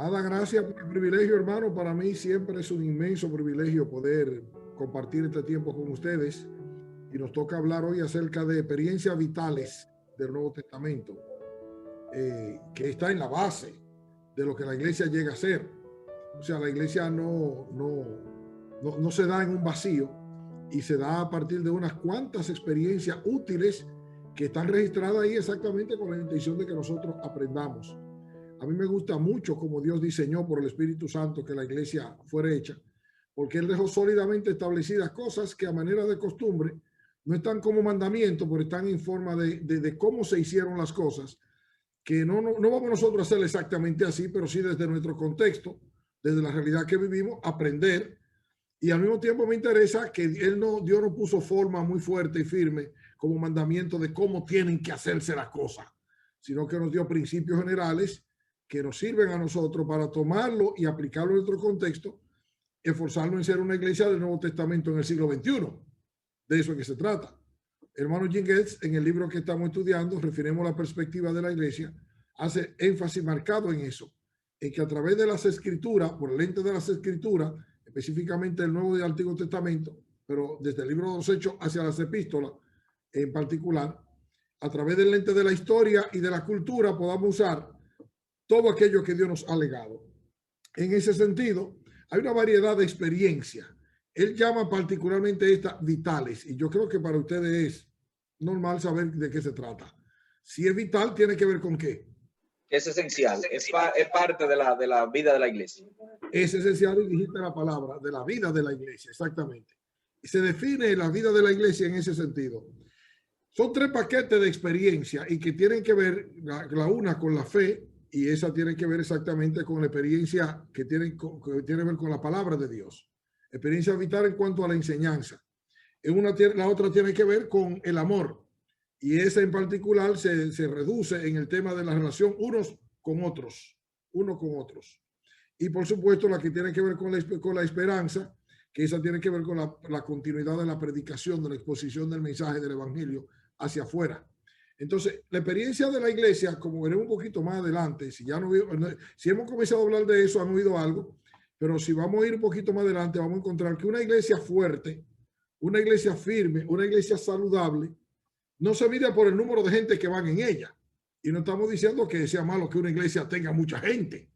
Nada, gracias por el privilegio, hermano. Para mí siempre es un inmenso privilegio poder compartir este tiempo con ustedes. Y nos toca hablar hoy acerca de experiencias vitales del Nuevo Testamento, que está en la base de lo que la iglesia llega a ser. O sea, la iglesia no se da en un vacío y se da a partir de unas cuantas experiencias útiles que están registradas ahí exactamente con la intención de que nosotros aprendamos. A mí me gusta mucho como Dios diseñó por el Espíritu Santo que la iglesia fuera hecha, porque Él dejó sólidamente establecidas cosas que a manera de costumbre no están como mandamiento, pero están en forma de cómo se hicieron las cosas, que no vamos nosotros a hacer exactamente así, pero sí desde nuestro contexto, desde la realidad que vivimos, aprender. Y al mismo tiempo me interesa que Dios no puso forma muy fuerte y firme como mandamiento de cómo tienen que hacerse las cosas, sino que nos dio principios generales que nos sirven a nosotros para tomarlo y aplicarlo en nuestro contexto, esforzarnos en ser una iglesia del Nuevo Testamento en el siglo XXI. De eso es que se trata. Hermano Jim Getz, en el libro que estamos estudiando, referimos la perspectiva de la iglesia, hace énfasis marcado en eso, en que a través de las escrituras, por el lente de las escrituras, específicamente el Nuevo y el Antiguo Testamento, pero desde el libro de los Hechos hacia las epístolas en particular, a través del lente de la historia y de la cultura podamos usar todo aquello que Dios nos ha legado. En ese sentido, hay una variedad de experiencias. Él llama particularmente estas vitales, y yo creo que para ustedes es normal saber de qué se trata. Si es vital, tiene que ver con qué. Es esencial, es parte de la vida de la iglesia. Es esencial, y dijiste la palabra, de la vida de la iglesia, exactamente. Y se define la vida de la iglesia en ese sentido. Son tres paquetes de experiencia y que tienen que ver, la una con la fe, y esa tiene que ver exactamente con la experiencia que tiene que ver con la palabra de Dios. Experiencia vital en cuanto a la enseñanza. La otra tiene que ver con el amor. Y esa en particular se reduce en el tema de la relación unos con otros. Y por supuesto la que tiene que ver con la esperanza, que esa tiene que ver con la continuidad de la predicación, de la exposición del mensaje del evangelio hacia afuera. Entonces, la experiencia de la iglesia, como veremos un poquito más adelante, si hemos comenzado a hablar de eso, han oído algo, pero si vamos a ir un poquito más adelante, vamos a encontrar que una iglesia fuerte, una iglesia firme, una iglesia saludable, no se mide por el número de gente que van en ella. Y no estamos diciendo que sea malo que una iglesia tenga mucha gente.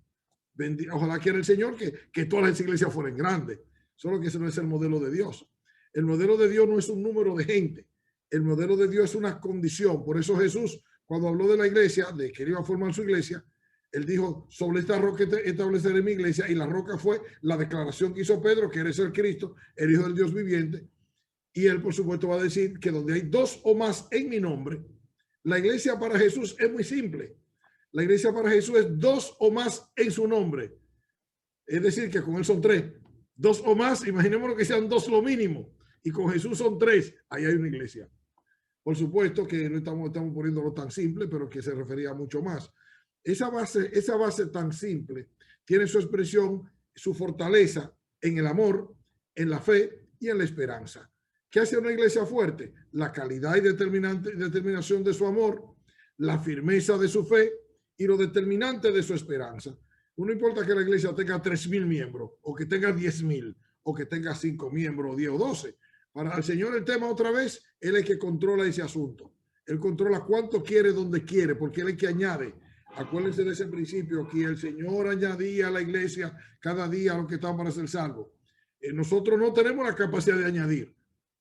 Ojalá quiera el Señor que todas las iglesias fueran grandes. Solo que ese no es el modelo de Dios. El modelo de Dios no es un número de gente. El modelo de Dios es una condición. Por eso Jesús, cuando habló de la iglesia, de que iba a formar su iglesia, Él dijo, sobre esta roca estableceré mi iglesia, y la roca fue la declaración que hizo Pedro, que eres el Cristo, el Hijo del Dios viviente. Y Él, por supuesto, va a decir que donde hay dos o más en mi nombre, la iglesia para Jesús es muy simple. La iglesia para Jesús es dos o más en su nombre. Es decir, que con Él son tres. Dos o más, imaginémonos que sean dos lo mínimo. Y con Jesús son tres. Ahí hay una iglesia. Por supuesto que no estamos poniéndolo tan simple, pero que se refería a mucho más. Esa base tan simple tiene su expresión, su fortaleza en el amor, en la fe y en la esperanza. ¿Qué hace una iglesia fuerte? La calidad y determinación de su amor, la firmeza de su fe y lo determinante de su esperanza. No importa que la iglesia tenga 3,000 miembros, o que tenga 10,000, o que tenga 5 miembros, o 10 o 12. Para el Señor el tema otra vez, Él es el que controla ese asunto. Él controla cuánto quiere, donde quiere, porque Él es el que añade. Acuérdense de ese principio, que el Señor añadía a la iglesia cada día a los que estaban para ser salvos. Nosotros no tenemos la capacidad de añadir.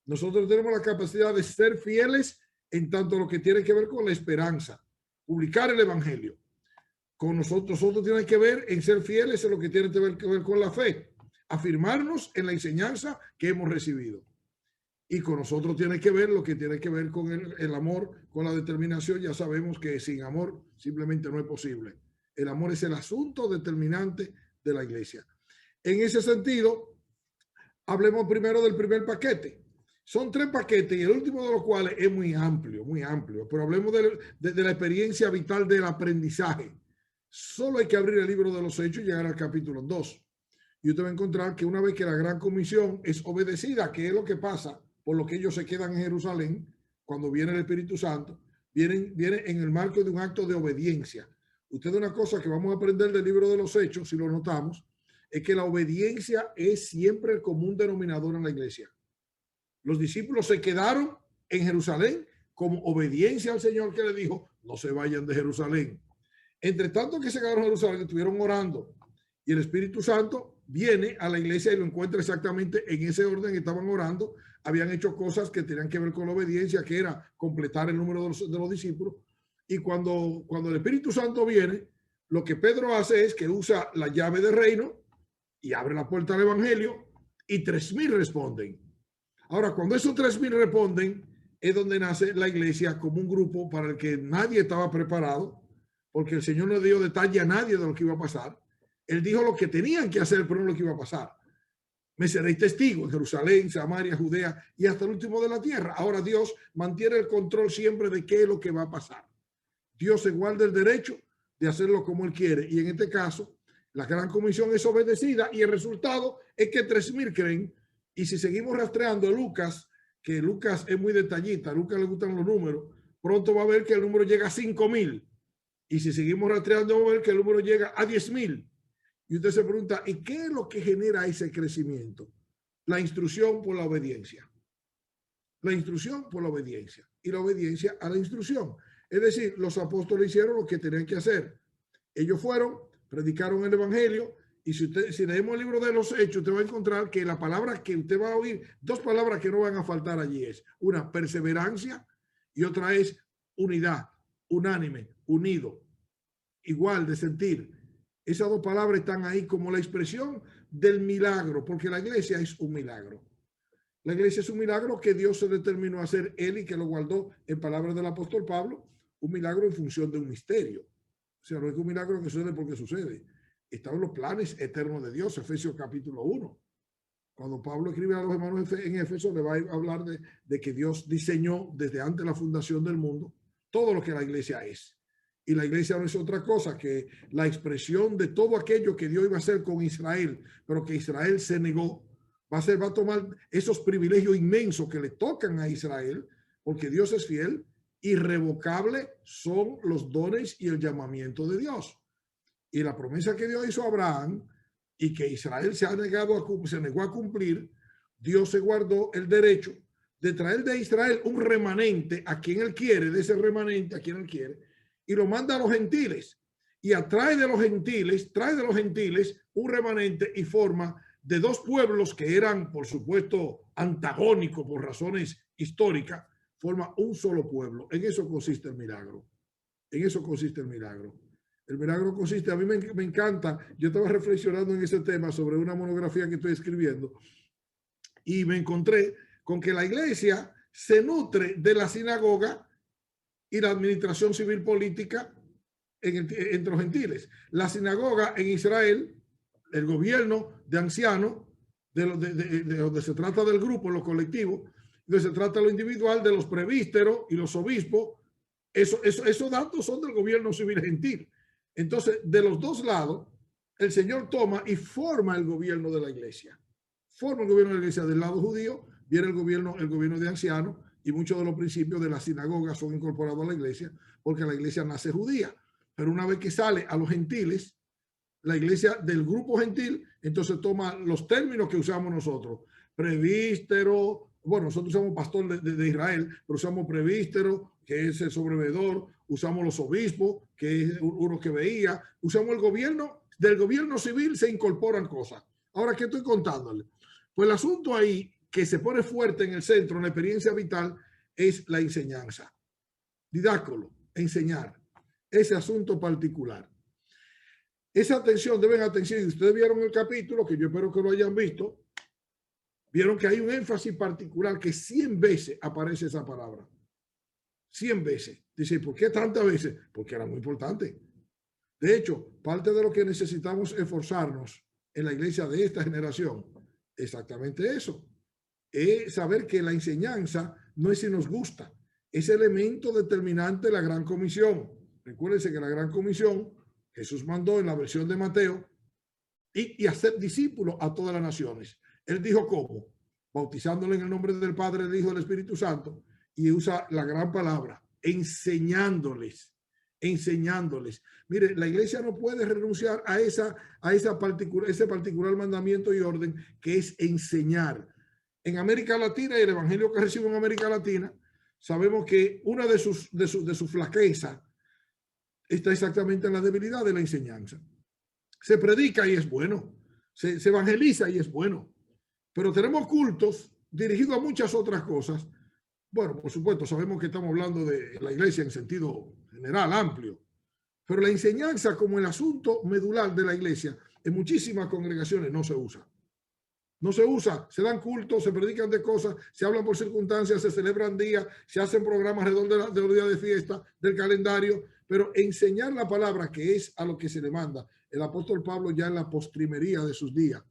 Nosotros tenemos la capacidad de ser fieles en tanto lo que tiene que ver con la esperanza, publicar el evangelio. Con nosotros tiene que ver en ser fieles en lo que tiene que ver con la fe, afirmarnos en la enseñanza que hemos recibido. Y con nosotros tiene que ver lo que tiene que ver con el amor, con la determinación. Ya sabemos que sin amor simplemente no es posible. El amor es el asunto determinante de la iglesia. En ese sentido, hablemos primero del primer paquete. Son 3 paquetes y el último de los cuales es muy amplio, pero hablemos de la experiencia vital del aprendizaje. Solo hay que abrir el libro de los Hechos y llegar al capítulo 2. Y usted va a encontrar que una vez que la gran comisión es obedecida, que es lo que pasa, por lo que ellos se quedan en Jerusalén, cuando viene el Espíritu Santo, viene en el marco de un acto de obediencia. Usted, una cosa que vamos a aprender del libro de los Hechos, si lo notamos, es que la obediencia es siempre el común denominador en la iglesia. Los discípulos se quedaron en Jerusalén como obediencia al Señor, que le dijo, no se vayan de Jerusalén. Entre tanto que se quedaron en Jerusalén, estuvieron orando, y el Espíritu Santo viene a la iglesia y lo encuentra exactamente en ese orden que estaban orando. Habían hecho cosas que tenían que ver con la obediencia, que era completar el número de los discípulos. Y cuando el Espíritu Santo viene, lo que Pedro hace es que usa la llave del reino y abre la puerta al evangelio, y 3,000 responden. Ahora, cuando esos 3,000 responden, es donde nace la iglesia como un grupo para el que nadie estaba preparado, porque el Señor no dio detalle a nadie de lo que iba a pasar. Él dijo lo que tenían que hacer, pero no lo que iba a pasar. Me seréis testigo en Jerusalén, Samaria, Judea y hasta el último de la tierra. Ahora Dios mantiene el control siempre de qué es lo que va a pasar. Dios se guarda el derecho de hacerlo como Él quiere. Y en este caso, la gran comisión es obedecida y el resultado es que 3,000 creen. Y si seguimos rastreando a Lucas, que Lucas es muy detallista, a Lucas le gustan los números, pronto va a ver que el número llega a 5,000. Y si seguimos rastreando, vamos a ver que el número llega a 10,000. Y usted se pregunta, ¿y qué es lo que genera ese crecimiento? La instrucción por la obediencia. La instrucción por la obediencia. Y la obediencia a la instrucción. Es decir, los apóstoles hicieron lo que tenían que hacer. Ellos fueron, predicaron el evangelio. Y si leemos el libro de los Hechos, usted va a encontrar que la palabra que usted va a oír, dos palabras que no van a faltar allí es una, perseverancia, y otra es unidad, unánime, unido, igual de sentir. Esas dos palabras están ahí como la expresión del milagro, porque la iglesia es un milagro. La iglesia es un milagro que Dios se determinó a hacer él y que lo guardó en palabras del apóstol Pablo, un milagro en función de un misterio. O sea, no es un milagro que sucede porque sucede. Están los planes eternos de Dios, Efesios capítulo 1. Cuando Pablo escribe a los hermanos en Éfeso, le va a hablar de que Dios diseñó desde antes de la fundación del mundo todo lo que la iglesia es. Y la iglesia no es otra cosa que la expresión de todo aquello que Dios iba a hacer con Israel, pero que Israel se negó. Va a tomar esos privilegios inmensos que le tocan a Israel, porque Dios es fiel. Irrevocable son los dones y el llamamiento de Dios. Y la promesa que Dios hizo a Abraham y que Israel se negó a cumplir, Dios se guardó el derecho de traer de Israel un remanente a quien él quiere, de ese remanente a quien él quiere, y lo manda a los gentiles y trae de los gentiles un remanente y forma de dos pueblos que eran, por supuesto, antagónicos por razones históricas, forma un solo pueblo. En eso consiste el milagro. En eso consiste el milagro. El milagro consiste, a mí me encanta, yo estaba reflexionando en ese tema sobre una monografía que estoy escribiendo y me encontré con que la iglesia se nutre de la sinagoga y la administración civil política entre los gentiles. La sinagoga en Israel, el gobierno de ancianos, de donde se trata del grupo, los colectivos, donde se trata lo individual, de los presbíteros y los obispos, esos datos son del gobierno civil gentil. Entonces, de los dos lados, el Señor toma y forma el gobierno de la iglesia. Forma el gobierno de la iglesia. Del lado judío viene el gobierno de ancianos, y muchos de los principios de la sinagoga son incorporados a la iglesia porque la iglesia nace judía. Pero una vez que sale a los gentiles, la iglesia del grupo gentil, entonces toma los términos que usamos nosotros. Presbítero, bueno, nosotros usamos pastor de Israel, pero usamos presbítero, que es el sobreveedor, usamos los obispos, que es uno que veía, usamos el gobierno, del gobierno civil se incorporan cosas. Ahora, ¿qué estoy contándole? Pues el asunto ahí que se pone fuerte en el centro, en la experiencia vital, es la enseñanza. Didácolo, enseñar, ese asunto particular. Esa atención, deben atención, y ustedes vieron el capítulo, que yo espero que lo hayan visto, vieron que hay un énfasis particular que 100 veces aparece esa palabra. 100 veces. Dice, ¿por qué tantas veces? Porque era muy importante. De hecho, parte de lo que necesitamos esforzarnos en la iglesia de esta generación, exactamente eso, es saber que la enseñanza no es si nos gusta, es elemento determinante de la Gran Comisión. Recuérdense que la Gran Comisión, Jesús mandó en la versión de Mateo, y hacer discípulos a todas las naciones. Él dijo cómo, bautizándole en el nombre del Padre, del Hijo y del Espíritu Santo, y usa la gran palabra, enseñándoles enseñándoles. Mire, la iglesia no puede renunciar a ese particular mandamiento y orden que es enseñar. En América Latina y el evangelio que recibo en América Latina, sabemos que una de sus flaquezas está exactamente en la debilidad de la enseñanza. Se predica y es bueno, se evangeliza y es bueno, pero tenemos cultos dirigidos a muchas otras cosas. Bueno, por supuesto, sabemos que estamos hablando de la iglesia en sentido general, amplio, pero la enseñanza como el asunto medular de la iglesia en muchísimas congregaciones no se usa. No se usa, se dan cultos, se predican de cosas, se hablan por circunstancias, se celebran días, se hacen programas alrededor de los días de fiesta, del calendario, pero enseñar la palabra, que es a lo que se le manda. El apóstol Pablo ya en la postrimería de sus días,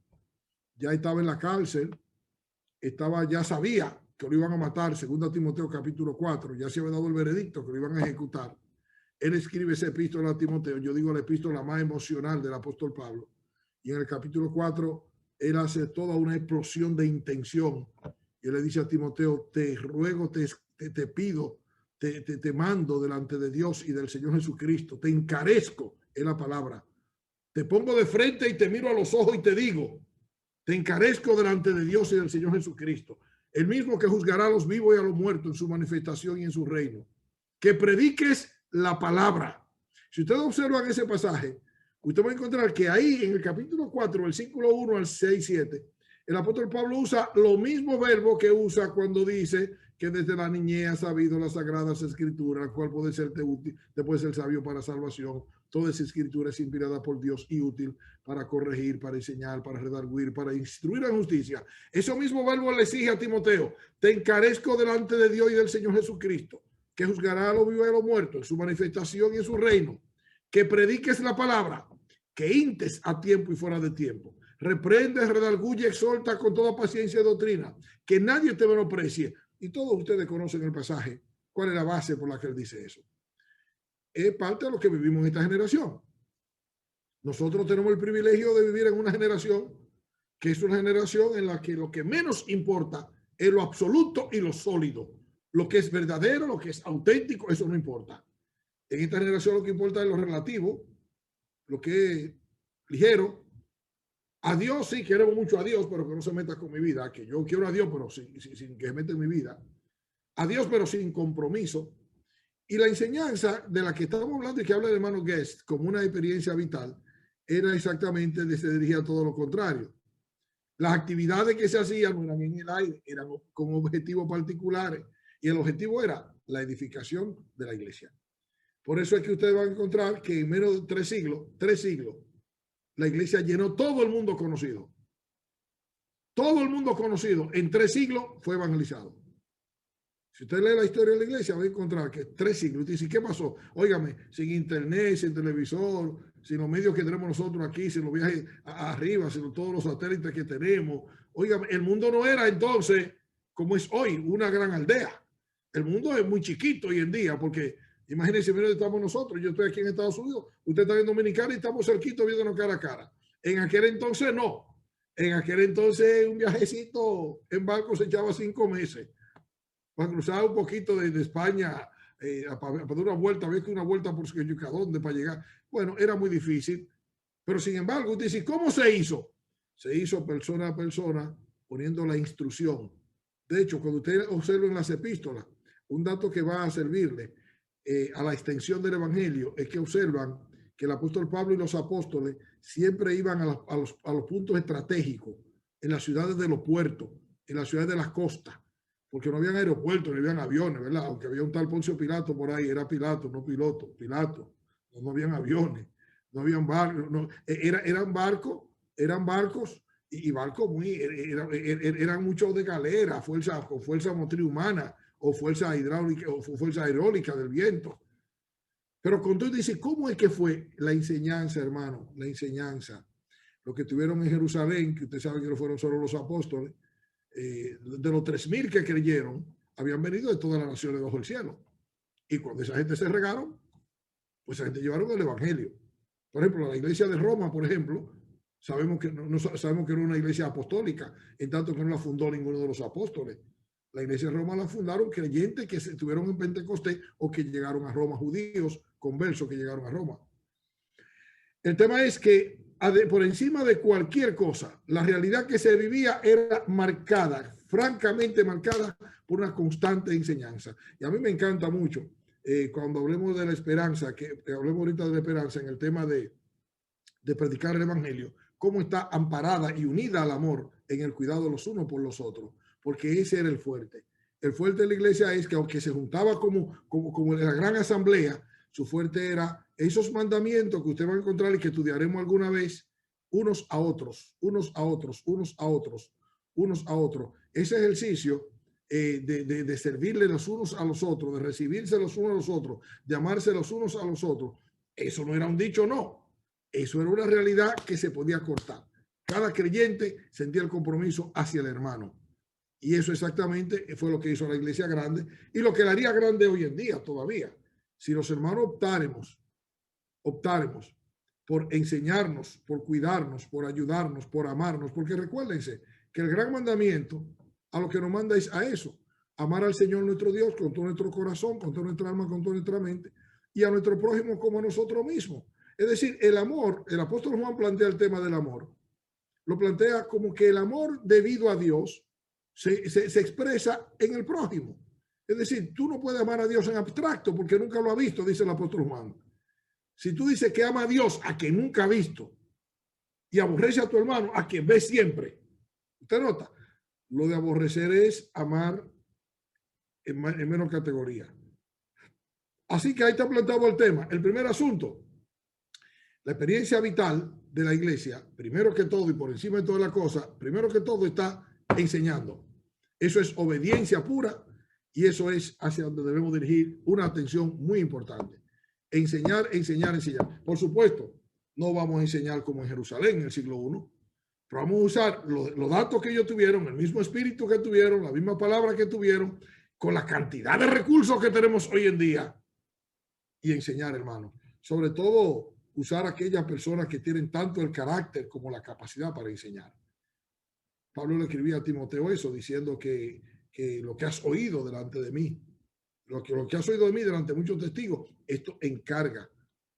ya estaba en la cárcel, ya sabía que lo iban a matar, 2 Timoteo capítulo 4, ya se había dado el veredicto que lo iban a ejecutar. Él escribe esa epístola a Timoteo, yo digo la epístola más emocional del apóstol Pablo, y en el capítulo 4 él hace toda una explosión de intención. Y él le dice a Timoteo, te ruego, te pido, te mando delante de Dios y del Señor Jesucristo, te encarezco, es la palabra. Te pongo de frente y te miro a los ojos y te digo, te encarezco delante de Dios y del Señor Jesucristo, el mismo que juzgará a los vivos y a los muertos en su manifestación y en su reino. Que prediques la palabra. Si ustedes observan ese pasaje, usted va a encontrar que ahí en el capítulo 4, versículo 1 al 6, 7, el apóstol Pablo usa lo mismo verbo que usa cuando dice que desde la niñez ha sabido las sagradas escrituras, cual puede serte útil, te puede ser sabio para salvación. Toda esa escritura es inspirada por Dios y útil para corregir, para enseñar, para redarguir, para instruir en justicia. Eso mismo verbo le exige a Timoteo, te encarezco delante de Dios y del Señor Jesucristo, que juzgará a los vivos y a los muertos en su manifestación y en su reino, que prediques la palabra, que intes a tiempo y fuera de tiempo, reprende, redarguye, exhorta con toda paciencia y doctrina, que nadie te menosprecie. Y todos ustedes conocen el pasaje. ¿Cuál es la base por la que él dice eso? Es parte de lo que vivimos en esta generación. Nosotros tenemos el privilegio de vivir en una generación que es una generación en la que lo que menos importa es lo absoluto y lo sólido. Lo que es verdadero, lo que es auténtico, eso no importa. En esta generación lo que importa es lo relativo, lo que es ligero. A Dios sí queremos mucho a Dios, pero que no se meta con mi vida. Que yo quiero a Dios, pero sin que se meta en mi vida. A Dios, pero sin compromiso. Y la enseñanza de la que estamos hablando y que habla el hermano Guest como una experiencia vital era exactamente se dirigía a todo lo contrario. Las actividades que se hacían no eran en el aire, eran con objetivos particulares. Y el objetivo era la edificación de la iglesia. Por eso es que ustedes van a encontrar que en menos de 3 siglos, la iglesia llenó todo el mundo conocido. Todo el mundo conocido en 3 siglos fue evangelizado. Si usted lee la historia de la iglesia, va a encontrar que 3 siglos. Y dice, ¿qué pasó? Óigame, sin internet, sin televisor, sin los medios que tenemos nosotros aquí, sin los viajes arriba, sin todos los satélites que tenemos. Óigame, el mundo no era entonces como es hoy, una gran aldea. El mundo es muy chiquito hoy en día, porque imagínense, mira, estamos nosotros, yo estoy aquí en Estados Unidos, usted está en Dominicana y estamos cerquitos viéndonos cara a cara. En aquel entonces no. En aquel entonces un viajecito en barco se echaba 5 meses. Para cruzar un poquito de España, para dar una vuelta, había que una vuelta por dónde para llegar. Bueno, era muy difícil. Pero sin embargo, usted dice, ¿cómo se hizo? Se hizo persona a persona poniendo la instrucción. De hecho, cuando usted observa en las epístolas, un dato que va a servirle a la extensión del evangelio es que observan que el apóstol Pablo y los apóstoles siempre iban a los puntos estratégicos, en las ciudades de los puertos, en las ciudades de las costas, porque no habían aeropuertos, no habían aviones, ¿verdad? Aunque había un tal Poncio Pilato por ahí, era Pilato, no piloto, Pilato, no habían aviones, no habían barcos, no, eran barcos y barcos eran muchos de galera, con fuerza motriz humana, o fuerza hidráulica o fuerza aerólica del viento. Pero cuando tú dices, ¿cómo es que fue la enseñanza, hermano? La enseñanza. Lo que tuvieron en Jerusalén, que usted sabe que no fueron solo los apóstoles, de los 3,000 que creyeron, habían venido de todas las naciones bajo el cielo. Y cuando esa gente se regaron, pues esa gente llevaron el evangelio. Por ejemplo, la iglesia de Roma, por ejemplo, sabemos que no era una iglesia apostólica, en tanto que no la fundó ninguno de los apóstoles. La iglesia de Roma la fundaron creyentes que estuvieron en Pentecostés o que llegaron a Roma, judíos conversos que llegaron a Roma. El tema es que por encima de cualquier cosa, la realidad que se vivía era marcada, francamente marcada por una constante enseñanza. Y a mí me encanta mucho cuando hablemos de la esperanza, que hablemos ahorita de la esperanza en el tema de predicar el evangelio, cómo está amparada y unida al amor en el cuidado de los unos por los otros, porque ese era el fuerte. El fuerte de la iglesia es que aunque se juntaba como en la gran asamblea, su fuerte era esos mandamientos que usted va a encontrar y que estudiaremos alguna vez, unos a otros, unos a otros, unos a otros, unos a otros. Ese ejercicio de servirle los unos a los otros, de recibirse los unos a los otros, de amarse los unos a los otros, eso no era un dicho, no. Eso era una realidad que se podía cortar. Cada creyente sentía el compromiso hacia el hermano. Y eso exactamente fue lo que hizo la iglesia grande y lo que la haría grande hoy en día todavía. Si los hermanos optáremos por enseñarnos, por cuidarnos, por ayudarnos, por amarnos, porque recuérdense que el gran mandamiento a lo que nos manda es a eso, amar al Señor nuestro Dios con todo nuestro corazón, con toda nuestra alma, con toda nuestra mente y a nuestro prójimo como a nosotros mismos. Es decir, el amor, el apóstol Juan plantea el tema del amor, lo plantea como que el amor debido a Dios se expresa en el prójimo. Es decir, tú no puedes amar a Dios en abstracto porque nunca lo ha visto, dice el apóstol Juan. Si tú dices que ama a Dios a que nunca ha visto y aborrece a tu hermano a quien ve siempre, usted nota, lo de aborrecer es amar en menos categoría. Así que ahí está plantado el tema. El primer asunto, la experiencia vital de la iglesia, primero que todo y por encima de toda la cosa, primero que todo está enseñando. Eso es obediencia pura y eso es hacia donde debemos dirigir una atención muy importante. Enseñar, enseñar, enseñar. Por supuesto, no vamos a enseñar como en Jerusalén en el siglo I, pero vamos a usar los datos que ellos tuvieron, el mismo espíritu que tuvieron, la misma palabra que tuvieron, con la cantidad de recursos que tenemos hoy en día y enseñar, hermano. Sobre todo, usar a aquellas personas que tienen tanto el carácter como la capacidad para enseñar. Pablo le escribía a Timoteo eso, diciendo que lo que has oído delante de mí, lo que has oído de mí delante de muchos testigos, esto encarga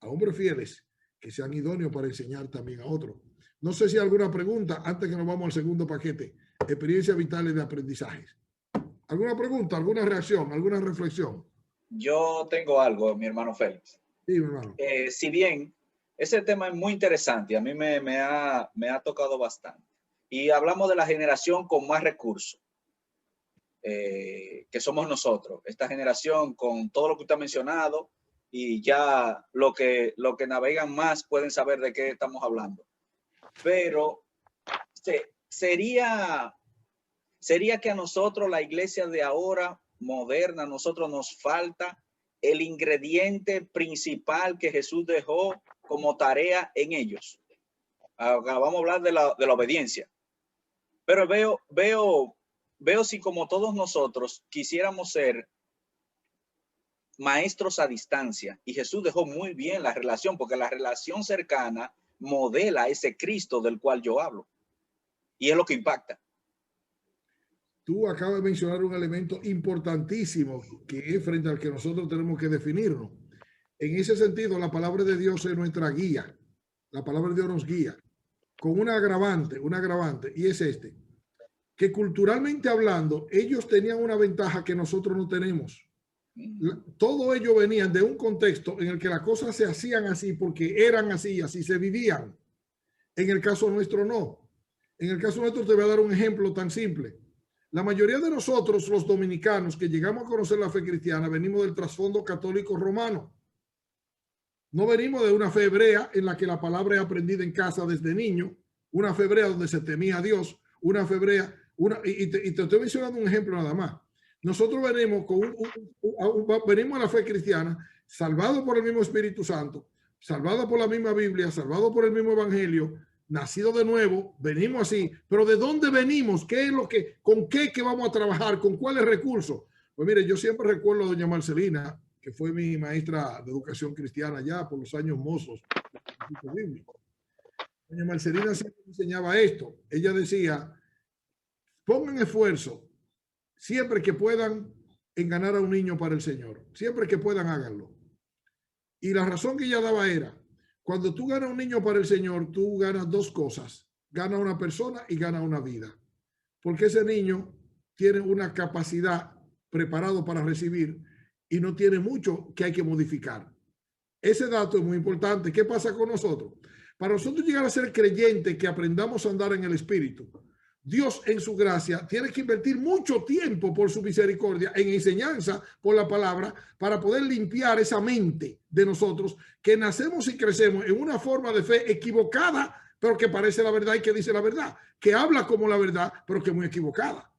a hombres fieles que sean idóneos para enseñar también a otros. No sé si hay alguna pregunta antes que nos vamos al segundo paquete, experiencias vitales de aprendizajes. ¿Alguna pregunta, alguna reacción, alguna reflexión? Yo tengo algo, mi hermano Félix. Sí, mi hermano. Si bien ese tema es muy interesante, a mí me ha tocado bastante. Y hablamos de la generación con más recursos, que somos nosotros. Esta generación con todo lo que usted ha mencionado y ya lo que navegan más pueden saber de qué estamos hablando. Pero sería que a nosotros, la iglesia de ahora, moderna, a nosotros nos falta el ingrediente principal que Jesús dejó como tarea en ellos. Vamos a hablar de la obediencia. Pero veo si como todos nosotros quisiéramos ser maestros a distancia, y Jesús dejó muy bien la relación, porque la relación cercana modela ese Cristo del cual yo hablo. Y es lo que impacta. Tú acabas de mencionar un elemento importantísimo que es frente al que nosotros tenemos que definirnos. En ese sentido, la palabra de Dios es nuestra guía. La palabra de Dios nos guía con un agravante, y es que culturalmente hablando, ellos tenían una ventaja que nosotros no tenemos. Todos ellos venían de un contexto en el que las cosas se hacían así porque eran así, así se vivían. En el caso nuestro no. En el caso nuestro te voy a dar un ejemplo tan simple. La mayoría de nosotros, los dominicanos, que llegamos a conocer la fe cristiana, venimos del trasfondo católico romano. No venimos de una fe hebrea en la que la palabra es aprendida en casa desde niño, una fe hebrea donde se temía a Dios, una fe hebrea, y te estoy mencionando un ejemplo nada más. Nosotros venimos, venimos a la fe cristiana, salvados por el mismo Espíritu Santo, salvados por la misma Biblia, salvados por el mismo Evangelio, nacido de nuevo, venimos así, pero ¿de dónde venimos? ¿Qué es lo que, con qué que vamos a trabajar? ¿Con cuáles recursos? Pues mire, yo siempre recuerdo a doña Marcelina, que fue mi maestra de educación cristiana ya por los años mozos. Doña Marcelina siempre enseñaba esto. Ella decía, pongan esfuerzo, siempre que puedan enganar a un niño para el Señor. Siempre que puedan, háganlo. Y la razón que ella daba era, cuando tú ganas un niño para el Señor, tú ganas dos cosas. Gana una persona y gana una vida. Porque ese niño tiene una capacidad preparado para recibir y no tiene mucho que hay que modificar. Ese dato es muy importante. ¿Qué pasa con nosotros? Para nosotros llegar a ser creyentes, que aprendamos a andar en el Espíritu, Dios en su gracia tiene que invertir mucho tiempo por su misericordia en enseñanza por la palabra para poder limpiar esa mente de nosotros que nacemos y crecemos en una forma de fe equivocada, pero que parece la verdad y que dice la verdad, que habla como la verdad, pero que es muy equivocada.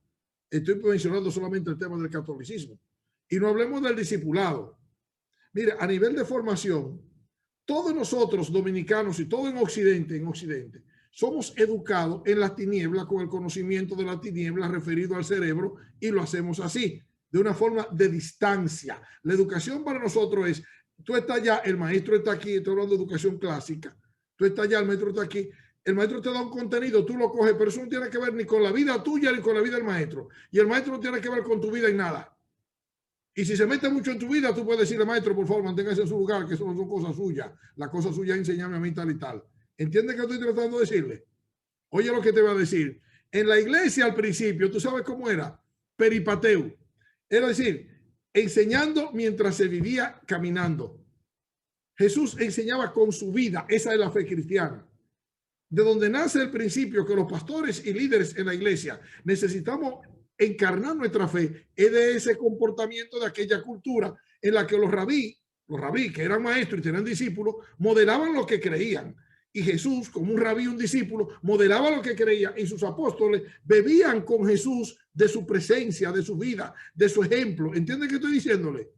Estoy mencionando solamente el tema del catolicismo. Y no hablemos del discipulado. Mire, a nivel de formación, todos nosotros dominicanos y todo en Occidente, somos educados en las tinieblas con el conocimiento de las tinieblas referido al cerebro y lo hacemos así, de una forma de distancia. La educación para nosotros es, tú estás allá, el maestro está aquí, estoy hablando de educación clásica, tú estás allá, el maestro está aquí, el maestro te da un contenido, tú lo coges, pero eso no tiene que ver ni con la vida tuya ni con la vida del maestro. Y el maestro no tiene que ver con tu vida en nada. Y si se mete mucho en tu vida, tú puedes decirle, maestro, por favor, manténgase en su lugar, que eso no son cosas suyas. La cosa suya es enseñarme a mí tal y tal. ¿Entiendes qué estoy tratando de decirle? Oye lo que te voy a decir. En la iglesia al principio, ¿tú sabes cómo era? Peripateu. Era decir, enseñando mientras se vivía caminando. Jesús enseñaba con su vida. Esa es la fe cristiana. De donde nace el principio que los pastores y líderes en la iglesia necesitamos encarnar nuestra fe, es de ese comportamiento de aquella cultura en la que los rabí, que eran maestros y tenían discípulos, modelaban lo que creían. Y Jesús, como un rabí, un discípulo, modelaba lo que creía, y sus apóstoles bebían con Jesús de su presencia, de su vida, de su ejemplo. ¿Entienden qué estoy diciéndole?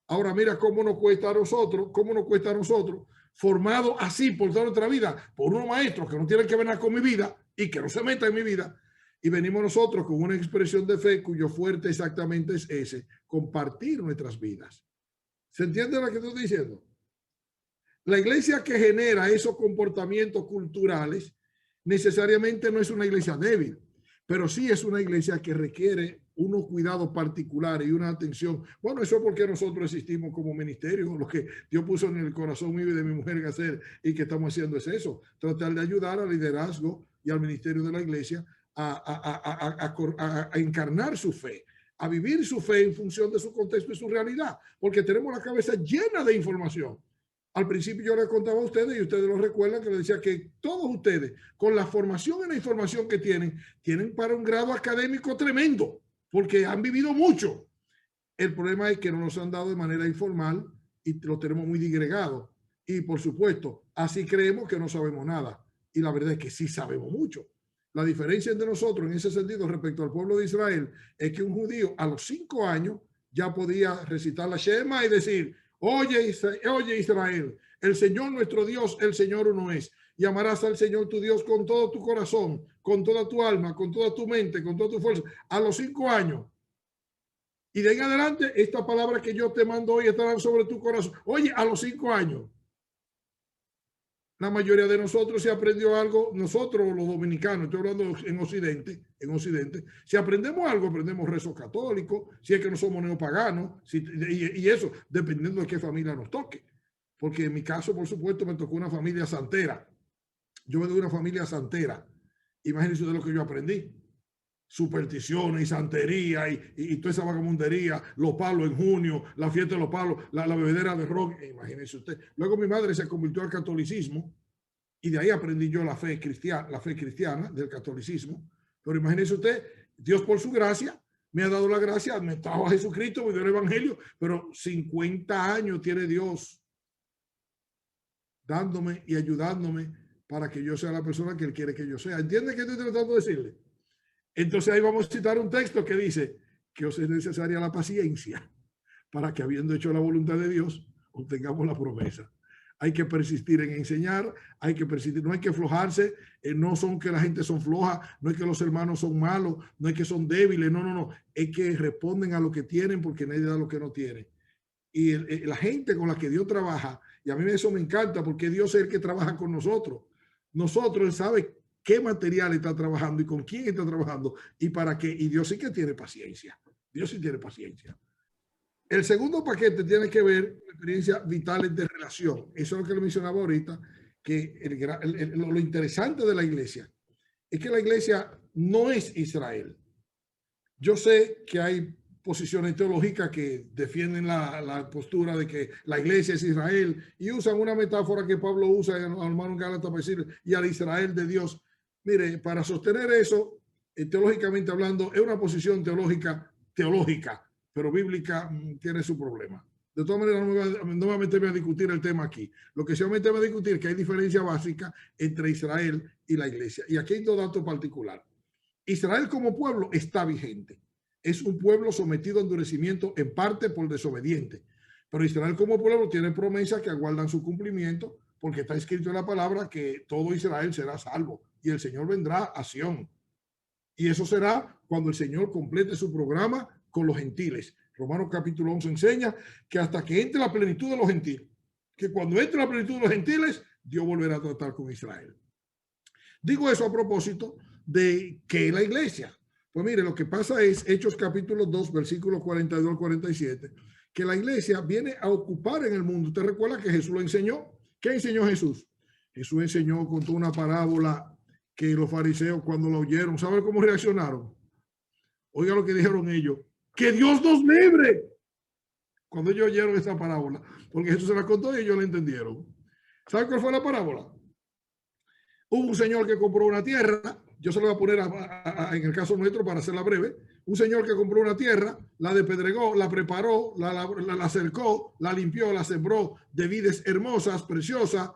Ahora mira cómo nos cuesta a nosotros, formados así por toda nuestra vida, por unos maestros que no tienen que ver nada con mi vida y que no se metan en mi vida. Y venimos nosotros con una expresión de fe cuyo fuerte exactamente es ese, compartir nuestras vidas. ¿Se entiende lo que estoy diciendo? La iglesia que genera esos comportamientos culturales necesariamente no es una iglesia débil, pero sí es una iglesia que requiere unos cuidados particulares y una atención. Bueno, eso es porque nosotros existimos como ministerio. Lo que Dios puso en el corazón mío y de mi mujer que hacer y que estamos haciendo es eso, tratar de ayudar al liderazgo y al ministerio de la iglesia a encarnar su fe, a vivir su fe en función de su contexto y su realidad, porque tenemos la cabeza llena de información. Al principio yo les contaba a ustedes, y ustedes lo recuerdan, que les decía que todos ustedes, con la formación y la información que tienen para un grado académico tremendo, porque han vivido mucho. El problema es que no nos han dado de manera informal y lo tenemos muy digregado. Y por supuesto, así creemos que no sabemos nada. Y la verdad es que sí sabemos mucho. La diferencia entre nosotros en ese sentido respecto al pueblo de Israel es que un judío a los 5 años ya podía recitar la Shema y decir, oye Israel, el Señor nuestro Dios, el Señor uno es. Y amarás al Señor tu Dios con todo tu corazón, con toda tu alma, con toda tu mente, con toda tu fuerza. A los 5 años. Y de ahí en adelante, esta palabra que yo te mando hoy estará sobre tu corazón. Oye, a los 5 años. La mayoría de nosotros se aprendió algo, nosotros los dominicanos, estoy hablando en Occidente, si aprendemos algo, aprendemos rezo católico, si es que no somos neopaganos, y eso, dependiendo de qué familia nos toque. Porque en mi caso, por supuesto, me tocó una familia santera. Yo vengo de una familia santera. Imagínense de lo que yo aprendí. Supersticiones y santería y toda esa vagabundería, los palos en junio, la fiesta de los palos, la bebedera de ron, imagínense usted. Luego mi madre se convirtió al catolicismo y de ahí aprendí yo la fe cristiana del catolicismo. Pero imagínense usted, Dios por su gracia me ha dado la gracia, me trajo a Jesucristo, me dio el evangelio, pero 50 años tiene Dios dándome y ayudándome para que yo sea la persona que Él quiere que yo sea. ¿Entiende qué estoy tratando de decirle? Entonces ahí vamos a citar un texto que dice que os es necesaria la paciencia para que habiendo hecho la voluntad de Dios, obtengamos la promesa. Hay que persistir en enseñar, hay que persistir, no hay que aflojarse, no son que la gente son floja, no es que los hermanos son malos, no es que son débiles, no, es que responden a lo que tienen porque nadie da lo que no tiene. Y la gente con la que Dios trabaja, y a mí eso me encanta porque Dios es el que trabaja con nosotros. Nosotros, Él sabe qué material está trabajando y con quién está trabajando y para qué. Y Dios sí que tiene paciencia. Dios sí tiene paciencia. El segundo paquete tiene que ver con experiencias vitales de relación. Eso es lo que le mencionaba ahorita, que lo interesante de la iglesia es que la iglesia no es Israel. Yo sé que hay posiciones teológicas que defienden la postura de que la iglesia es Israel y usan una metáfora que Pablo usa en hermano Gálatas para decir, y al Israel de Dios. Mire, para sostener eso, teológicamente hablando, es una posición teológica, pero bíblica tiene su problema. De todas maneras, no me voy a meterme a discutir el tema aquí. Lo que sí me meterme a discutir es que hay diferencia básica entre Israel y la iglesia. Y aquí hay dos datos particulares. Israel como pueblo está vigente. Es un pueblo sometido a endurecimiento en parte por desobediente. Pero Israel como pueblo tiene promesas que aguardan su cumplimiento porque está escrito en la palabra que todo Israel será salvo y el Señor vendrá a Sión. Y eso será cuando el Señor complete su programa con los gentiles. Romanos capítulo 11 enseña que hasta que entre la plenitud de los gentiles, que cuando entre la plenitud de los gentiles, Dios volverá a tratar con Israel. Digo eso a propósito de que la iglesia, pues mire, lo que pasa es Hechos capítulo 2, versículos 42 al 47, que la iglesia viene a ocupar en el mundo. ¿Usted recuerda que Jesús lo enseñó? ¿Qué enseñó Jesús? Jesús enseñó, contó una parábola que los fariseos cuando lo oyeron, ¿saben cómo reaccionaron? Oiga lo que dijeron ellos, que Dios nos libre. Cuando ellos oyeron esa parábola, porque Jesús se la contó y ellos la entendieron. ¿Saben cuál fue la parábola? Hubo un señor que compró una tierra, yo se lo voy a poner en el caso nuestro para hacerla breve. Un señor que compró una tierra, la despedregó, la preparó, la cercó, la limpió, la sembró de vides hermosas, preciosas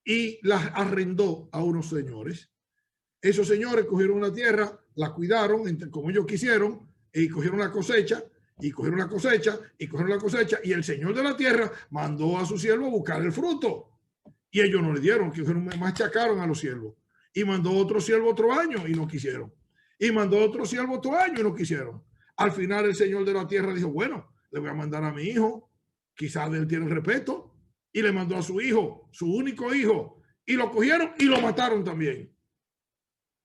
y las arrendó a unos señores. Esos señores cogieron una tierra, la cuidaron como ellos quisieron y cogieron la cosecha y cogieron la cosecha y cogieron la cosecha y el señor de la tierra mandó a su siervo a buscar el fruto. Y ellos no le dieron, que machacaron a los siervos. Y mandó otro siervo otro año y no quisieron. Y mandó otro siervo otro año y no quisieron. Al final el señor de la tierra dijo, bueno, le voy a mandar a mi hijo. Quizás él tiene respeto. Y le mandó a su hijo, su único hijo. Y lo cogieron y lo mataron también.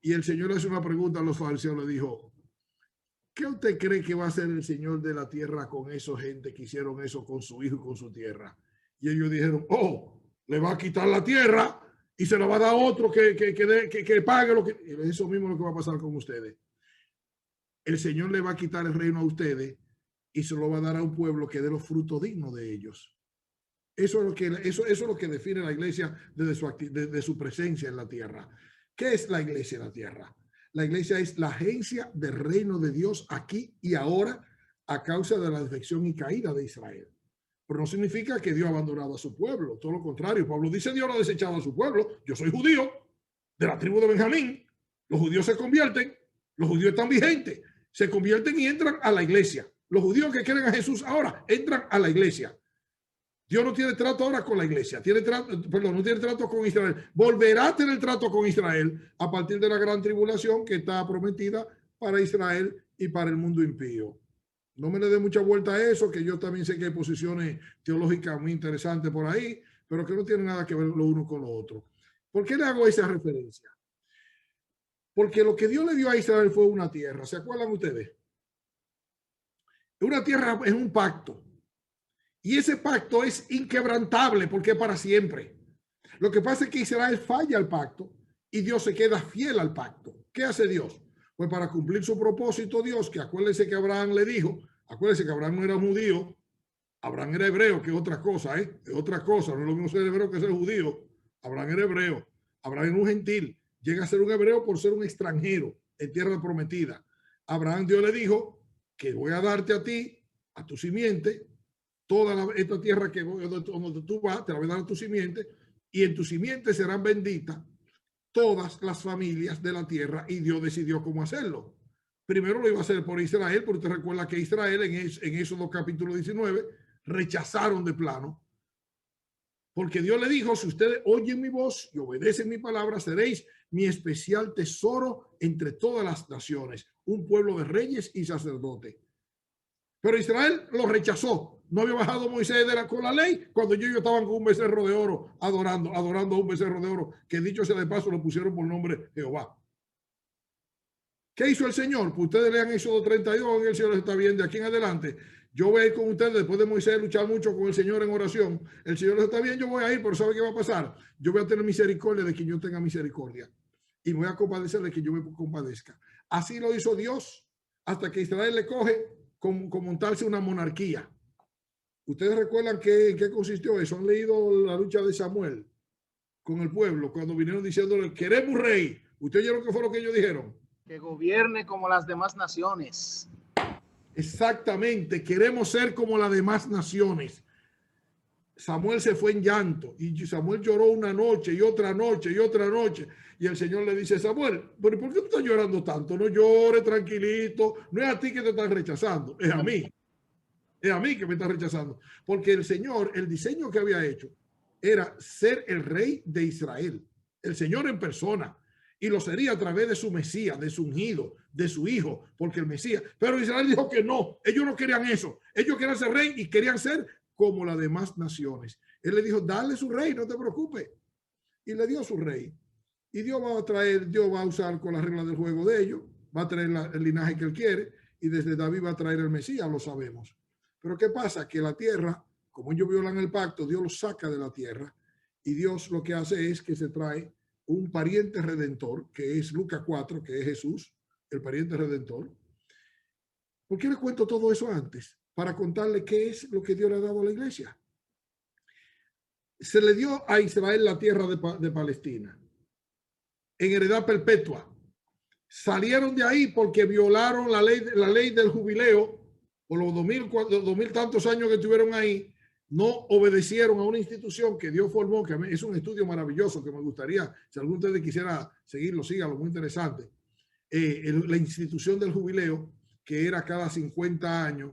Y el señor le hace una pregunta a los fariseos. Le dijo, ¿qué usted cree que va a hacer el señor de la tierra con esa gente que hicieron eso con su hijo y con su tierra? Y ellos dijeron, le va a quitar la tierra y se la va a dar a otro que pague lo que... Eso mismo es lo que va a pasar con ustedes. El Señor le va a quitar el reino a ustedes y se lo va a dar a un pueblo que dé los frutos dignos de ellos. Eso es lo que define la iglesia desde su presencia en la tierra. ¿Qué es la iglesia en la tierra? La iglesia es la agencia del reino de Dios aquí y ahora a causa de la defección y caída de Israel. Pero no significa que Dios ha abandonado a su pueblo. Todo lo contrario. Pablo dice, Dios no ha desechado a su pueblo. Yo soy judío de la tribu de Benjamín. Los judíos se convierten. Los judíos están vigentes. Se convierten y entran a la iglesia. Los judíos que creen a Jesús ahora entran a la iglesia. Dios no tiene trato ahora con la iglesia. No tiene trato con Israel. Volverá a tener trato con Israel a partir de la gran tribulación que está prometida para Israel y para el mundo impío. No me le dé mucha vuelta a eso, que yo también sé que hay posiciones teológicas muy interesantes por ahí, pero que no tienen nada que ver lo uno con lo otro. ¿Por qué le hago esa referencia? Porque lo que Dios le dio a Israel fue una tierra. ¿Se acuerdan ustedes? Una tierra es un pacto. Y ese pacto es inquebrantable porque es para siempre. Lo que pasa es que Israel falla al pacto y Dios se queda fiel al pacto. ¿Qué hace Dios? Pues para cumplir su propósito, Dios, que acuérdense que Abraham le dijo, acuérdense que Abraham no era judío, Abraham era hebreo, que es otra cosa, es otra cosa, no es lo mismo ser hebreo que ser judío. Abraham era hebreo, Abraham era un gentil, llega a ser un hebreo por ser un extranjero en tierra prometida. Abraham, Dios le dijo que voy a darte a ti, a tu simiente, toda esta tierra que donde tú vas, te la voy a dar a tu simiente, y en tu simiente serán benditas todas las familias de la tierra, y Dios decidió cómo hacerlo. Primero lo iba a hacer por Israel, porque usted recuerda que Israel en Éxodo capítulo 19 rechazaron de plano, porque Dios le dijo, si ustedes oyen mi voz y obedecen mi palabra, seréis mi especial tesoro entre todas las naciones, un pueblo de reyes y sacerdotes. Pero Israel lo rechazó. no había bajado Moisés con la ley cuando ellos estaban con un becerro de oro adorando a un becerro de oro que dicho sea de paso lo pusieron por nombre Jehová. ¿Qué hizo el Señor? Pues ustedes lean Éxodo 32, el Señor está bien de aquí en adelante. Yo voy a ir con ustedes después de Moisés luchar mucho con el Señor en oración. El Señor está bien, yo voy a ir, pero ¿sabe qué va a pasar? Yo voy a tener misericordia de quien yo tenga misericordia. Y me voy a compadecer de quien yo me compadezca. Así lo hizo Dios hasta que Israel le coge con montarse una monarquía. ¿Ustedes recuerdan en qué consistió eso? ¿Han leído la lucha de Samuel con el pueblo cuando vinieron diciéndole, queremos rey? ¿Ustedes oyeron qué fue lo que ellos dijeron? Que gobierne como las demás naciones. Exactamente, queremos ser como las demás naciones. Samuel se fue en llanto y Samuel lloró una noche y otra noche y otra noche. Y el Señor le dice, Samuel, ¿pero por qué tú estás llorando tanto? No llores, tranquilito. No es a ti que te están rechazando, es a mí. Es a mí que me están rechazando. Porque el Señor, el diseño que había hecho era ser el rey de Israel. El Señor en persona. Y lo sería a través de su Mesías, de su ungido, de su hijo, porque el Mesías. Pero Israel dijo que no, ellos no querían eso. Ellos querían ser rey y querían ser como las demás naciones. Él le dijo, dale su rey, no te preocupes. Y le dio su rey. Y Dios va a usar con las reglas del juego de ellos, va a traer el linaje que él quiere, y desde David va a traer el Mesías, lo sabemos. Pero ¿qué pasa? Que la tierra, como ellos violan el pacto, Dios los saca de la tierra, y Dios lo que hace es que se trae un pariente redentor, que es Lucas 4, que es Jesús, el pariente redentor. ¿Por qué le cuento todo eso antes? Para contarle qué es lo que Dios le ha dado a la iglesia. Se le dio a Israel la tierra de Palestina en heredad perpetua. Salieron de ahí porque violaron la ley del jubileo por los 2000 tantos años que estuvieron ahí. No obedecieron a una institución que Dios formó, que es un estudio maravilloso que me gustaría, si alguno de ustedes quisiera seguirlo, sígalo, muy interesante. La institución del jubileo, que era cada 50 años,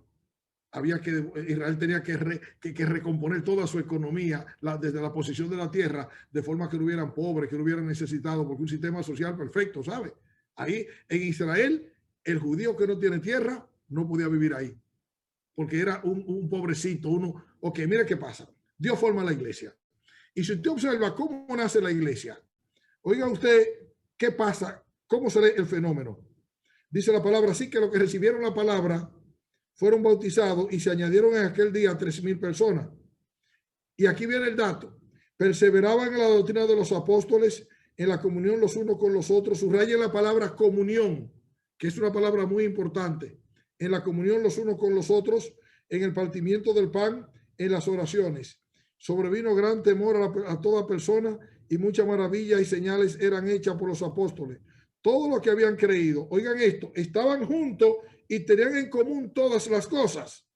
Israel tenía que recomponer toda su economía desde la posición de la tierra, de forma que no hubieran pobres, que no hubieran necesitado, porque un sistema social perfecto, ¿sabe? Ahí en Israel, el judío que no tiene tierra no podía vivir ahí, porque era un pobrecito, Ok, mire qué pasa. Dios forma la iglesia. Y si usted observa cómo nace la iglesia, oiga usted, ¿qué pasa? ¿Cómo se lee el fenómeno? Dice la palabra, así que los que recibieron la palabra fueron bautizados y se añadieron en aquel día 3,000 personas. Y aquí viene el dato. Perseveraban en la doctrina de los apóstoles, en la comunión los unos con los otros. Subrayen la palabra comunión, que es una palabra muy importante. En la comunión los unos con los otros, en el partimiento del pan, en las oraciones. Sobrevino gran temor a toda persona y mucha maravilla y señales eran hechas por los apóstoles. Todos los que habían creído, oigan esto, estaban juntos y tenían en común todas las cosas.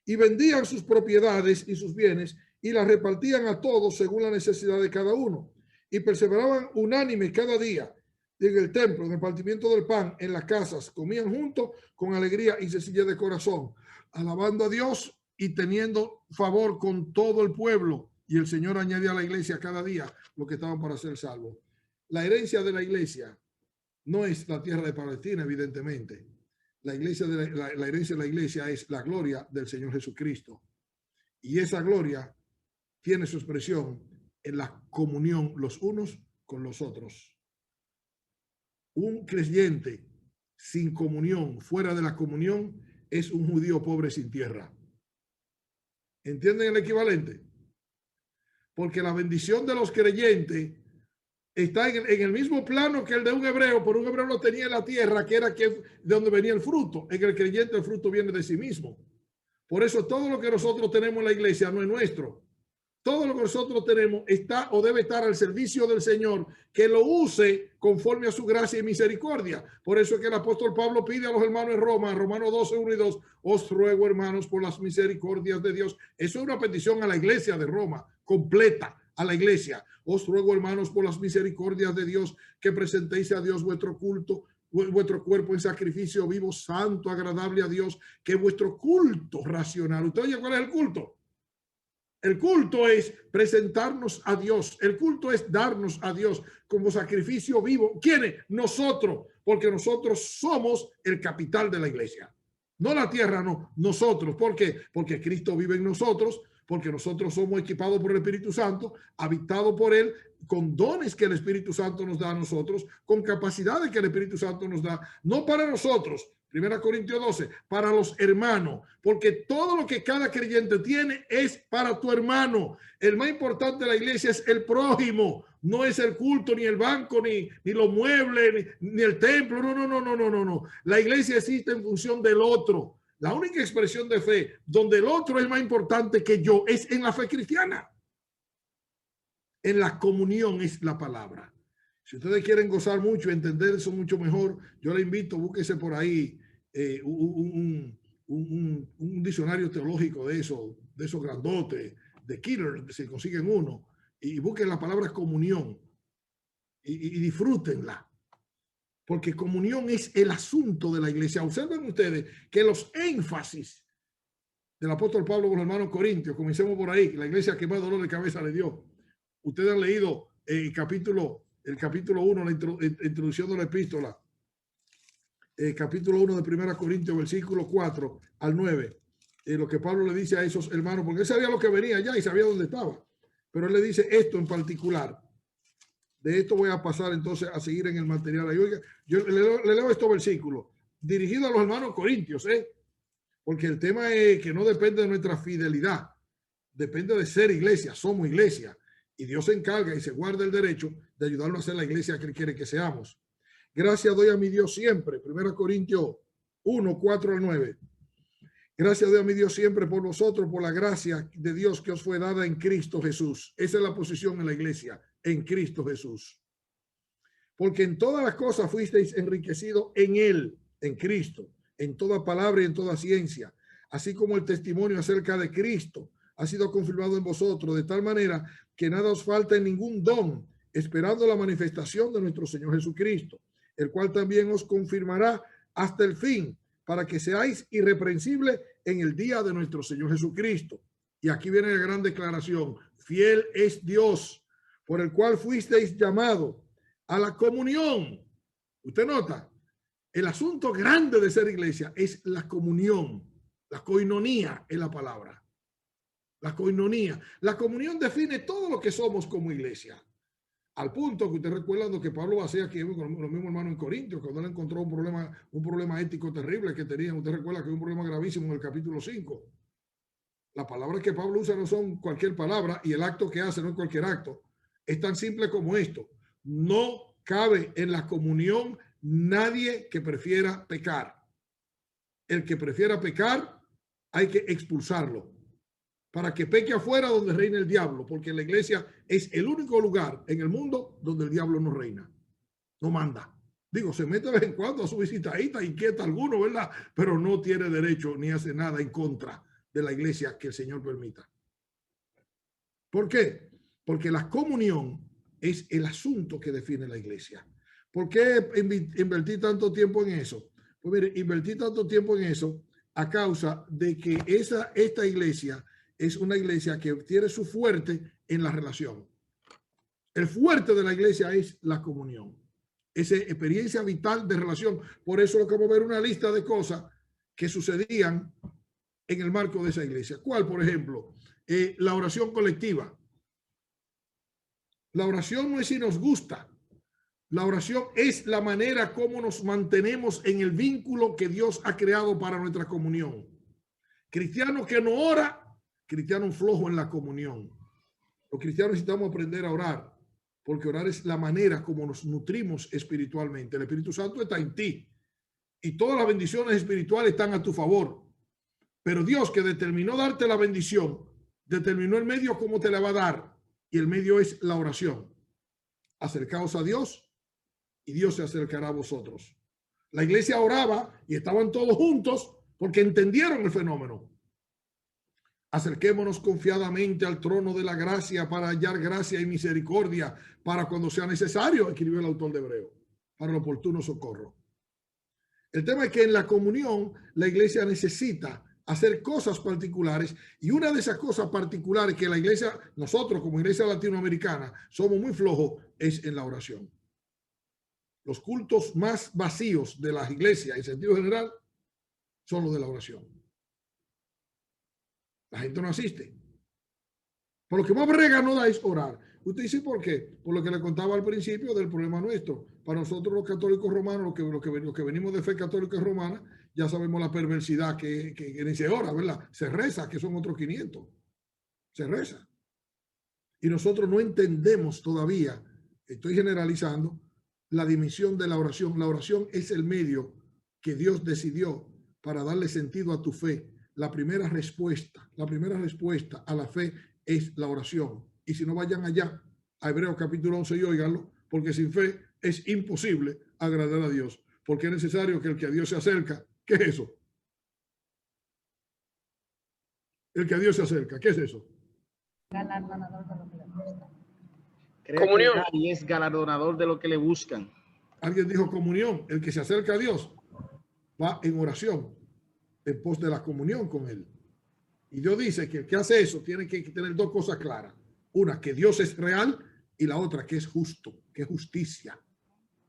Y vendían sus propiedades y sus bienes y las repartían a todos según la necesidad de cada uno. Y perseveraban unánimes cada día en el templo, en el partimiento del pan, en las casas, comían juntos con alegría y sencillez de corazón, alabando a Dios y teniendo favor con todo el pueblo. Y el Señor añadía a la iglesia cada día lo que estaban para ser salvos. La herencia de la iglesia no es la tierra de Palestina, evidentemente. La herencia de la iglesia es la gloria del Señor Jesucristo. Y esa gloria tiene su expresión en la comunión los unos con los otros. Un creyente sin comunión, fuera de la comunión, es un judío pobre sin tierra. ¿Entienden el equivalente? Porque la bendición de los creyentes está en el mismo plano que el de un hebreo, pero un hebreo no tenía en la tierra, que era de donde venía el fruto. En el creyente el fruto viene de sí mismo. Por eso todo lo que nosotros tenemos en la iglesia no es nuestro. Todo lo que nosotros tenemos está o debe estar al servicio del Señor, que lo use conforme a su gracia y misericordia. Por eso es que el apóstol Pablo pide a los hermanos en Roma, Romanos 12, 1 y 2, os ruego, hermanos, por las misericordias de Dios. Eso es una petición a la iglesia de Roma, completa a la iglesia. Os ruego, hermanos, por las misericordias de Dios, que presentéis a Dios vuestro culto, vuestro cuerpo en sacrificio vivo, santo, agradable a Dios, que vuestro culto racional. ¿Usted oye cuál es el culto? El culto es presentarnos a Dios. El culto es darnos a Dios como sacrificio vivo. ¿Quiénes? Nosotros, porque nosotros somos el capital de la iglesia. No la tierra, no, nosotros. ¿Por qué? Porque Cristo vive en nosotros, porque nosotros somos equipados por el Espíritu Santo, habitados por Él, con dones que el Espíritu Santo nos da a nosotros, con capacidades que el Espíritu Santo nos da, no para nosotros, 1 Corintios 12, para los hermanos, porque todo lo que cada creyente tiene es para tu hermano. El más importante de la iglesia es el prójimo, no es el culto, ni el banco, ni los muebles, ni el templo. No. La iglesia existe en función del otro. La única expresión de fe donde el otro es más importante que yo es en la fe cristiana. En la comunión es la palabra. Si ustedes quieren gozar mucho y entender eso mucho mejor, yo les invito, búsquese por ahí un diccionario teológico de esos grandotes, de Killer, se consiguen uno, y busquen la palabra comunión y disfrútenla. Porque comunión es el asunto de la iglesia. Observen ustedes que los énfasis del apóstol Pablo con los hermanos corintios, comencemos por ahí, la iglesia que más dolor de cabeza le dio. Ustedes han leído el capítulo 1, la introducción de la epístola, capítulo 1 de 1 Corintios, versículo 4 al 9, lo que Pablo le dice a esos hermanos, porque él sabía lo que venía ya y sabía dónde estaba, pero él le dice esto en particular. De esto voy a pasar entonces a seguir en el material. Oiga, yo le leo estos versículos dirigidos a los hermanos corintios, porque el tema es que no depende de nuestra fidelidad, depende de ser iglesia, somos iglesia, y Dios se encarga y se guarda el derecho de ayudarnos a ser la iglesia que Él quiere que seamos. Gracias doy a mi Dios siempre. 1 Corintios 1, 4 al 9. Gracias doy a mi Dios siempre por vosotros, por la gracia de Dios que os fue dada en Cristo Jesús. Esa es la posición en la iglesia, en Cristo Jesús. Porque en todas las cosas fuisteis enriquecidos en Él, en Cristo, en toda palabra y en toda ciencia, así como el testimonio acerca de Cristo ha sido confirmado en vosotros, de tal manera que nada os falta en ningún don, esperando la manifestación de nuestro Señor Jesucristo, el cual también os confirmará hasta el fin, para que seáis irreprensibles en el día de nuestro Señor Jesucristo. Y aquí viene la gran declaración: fiel es Dios, por el cual fuisteis llamados a la comunión. Usted nota, el asunto grande de ser iglesia es la comunión. La koinonía es la palabra. La koinonía. La comunión define todo lo que somos como iglesia. Al punto que usted recuerda lo que Pablo hacía aquí con los mismos hermanos en Corintios, cuando él encontró un problema ético terrible que tenían. Usted recuerda que hay un problema gravísimo en el capítulo 5. Las palabras que Pablo usa no son cualquier palabra y el acto que hace no es cualquier acto. Es tan simple como esto: no cabe en la comunión nadie que prefiera pecar. El que prefiera pecar hay que expulsarlo para que peque afuera donde reina el diablo, porque la iglesia es el único lugar en el mundo donde el diablo no reina, no manda. Digo, se mete de vez en cuando a su visitadita, inquieta a alguno, ¿verdad? Pero no tiene derecho ni hace nada en contra de la iglesia que el Señor permita. ¿Por qué? Porque la comunión es el asunto que define la iglesia. ¿Por qué invertí tanto tiempo en eso? Pues mire, invertí tanto tiempo en eso a causa de que esta iglesia es una iglesia que tiene su fuerte en la relación. El fuerte de la iglesia es la comunión, esa experiencia vital de relación. Por eso lo que vamos a ver una lista de cosas que sucedían en el marco de esa iglesia. ¿Cuál, por ejemplo? La oración colectiva. La oración no es si nos gusta. La oración es la manera como nos mantenemos en el vínculo que Dios ha creado para nuestra comunión. Cristiano que no ora, cristiano flojo en la comunión. Los cristianos necesitamos aprender a orar, porque orar es la manera como nos nutrimos espiritualmente. El Espíritu Santo está en ti y todas las bendiciones espirituales están a tu favor. Pero Dios, que determinó darte la bendición, determinó el medio cómo te la va a dar, y el medio es la oración. Acercaos a Dios y Dios se acercará a vosotros. La iglesia oraba y estaban todos juntos porque entendieron el fenómeno. Acerquémonos confiadamente al trono de la gracia para hallar gracia y misericordia para cuando sea necesario, escribió el autor de Hebreo, para el oportuno socorro. El tema es que en la comunión la iglesia necesita hacer cosas particulares, y una de esas cosas particulares que la iglesia, nosotros como iglesia latinoamericana somos muy flojos, es en la oración. Los cultos más vacíos de las iglesias en sentido general son los de la oración. La gente no asiste. Por lo que más brega no da es orar. Usted dice, ¿por qué? Por lo que le contaba al principio del problema nuestro. Para nosotros los católicos romanos, los que venimos de fe católica romana, ya sabemos la perversidad que ni se ora, ¿verdad? Se reza, que son otros 500. Se reza. Y nosotros no entendemos todavía, estoy generalizando, la dimensión de la oración. La oración es el medio que Dios decidió para darle sentido a tu fe. La primera respuesta a la fe es la oración. Y si no, vayan allá a Hebreos capítulo 11 y óiganlo, porque sin fe es imposible agradar a Dios, porque es necesario que el que a Dios se acerca, ¿qué es eso? El que a Dios se acerca, ¿qué es eso? Galardonador de lo que le gusta. Comunión. Y es galardonador de lo que le buscan. Alguien dijo comunión. El que se acerca a Dios va en oración, en pos de la comunión con Él. Y Dios dice que el que hace eso tiene que tener dos cosas claras. Una, que Dios es real, y la otra, que es justo, que es justicia,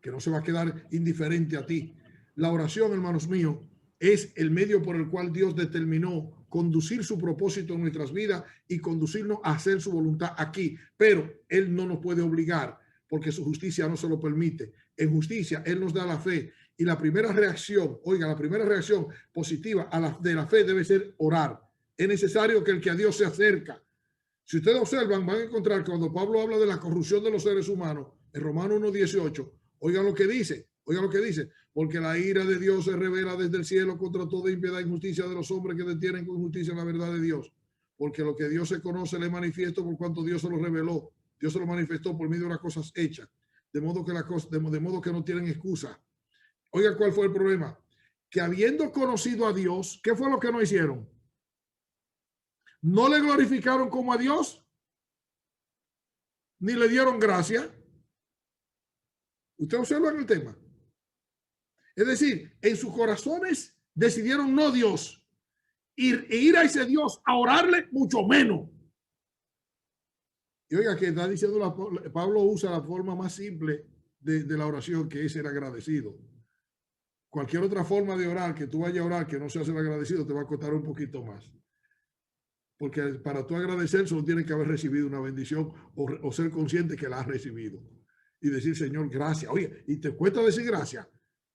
que no se va a quedar indiferente a ti. La oración, hermanos míos, es el medio por el cual Dios determinó conducir su propósito en nuestras vidas y conducirnos a hacer su voluntad aquí. Pero Él no nos puede obligar, porque su justicia no se lo permite. En justicia, Él nos da la fe. Y la primera reacción, oiga, la primera reacción positiva de la fe debe ser orar. Es necesario que el que a Dios se acerca. Si ustedes observan, van a encontrar que cuando Pablo habla de la corrupción de los seres humanos, en Romanos 1:18, oigan lo que dice, porque la ira de Dios se revela desde el cielo contra toda impiedad e injusticia de los hombres que detienen con justicia la verdad de Dios. Porque lo que Dios se conoce le manifiesto por cuanto Dios se lo reveló. Dios se lo manifestó por medio de las cosas hechas. De modo que no tienen excusa. Oiga, ¿cuál fue el problema? Que habiendo conocido a Dios, ¿qué fue lo que no hicieron? No le glorificaron como a Dios, ni le dieron gracia. Ustedes observan el tema. Es decir, en sus corazones decidieron no Dios, ir a ese Dios a orarle mucho menos. Y oiga, que está diciendo, Pablo usa la forma más simple de la oración, que es ser agradecido. Cualquier otra forma de orar que tú vayas a orar que no sea ser agradecido te va a costar un poquito más. Porque para tú agradecer solo tienes que haber recibido una bendición o ser consciente que la has recibido. Y decir, Señor, gracias. Oye, ¿y te cuesta decir gracias?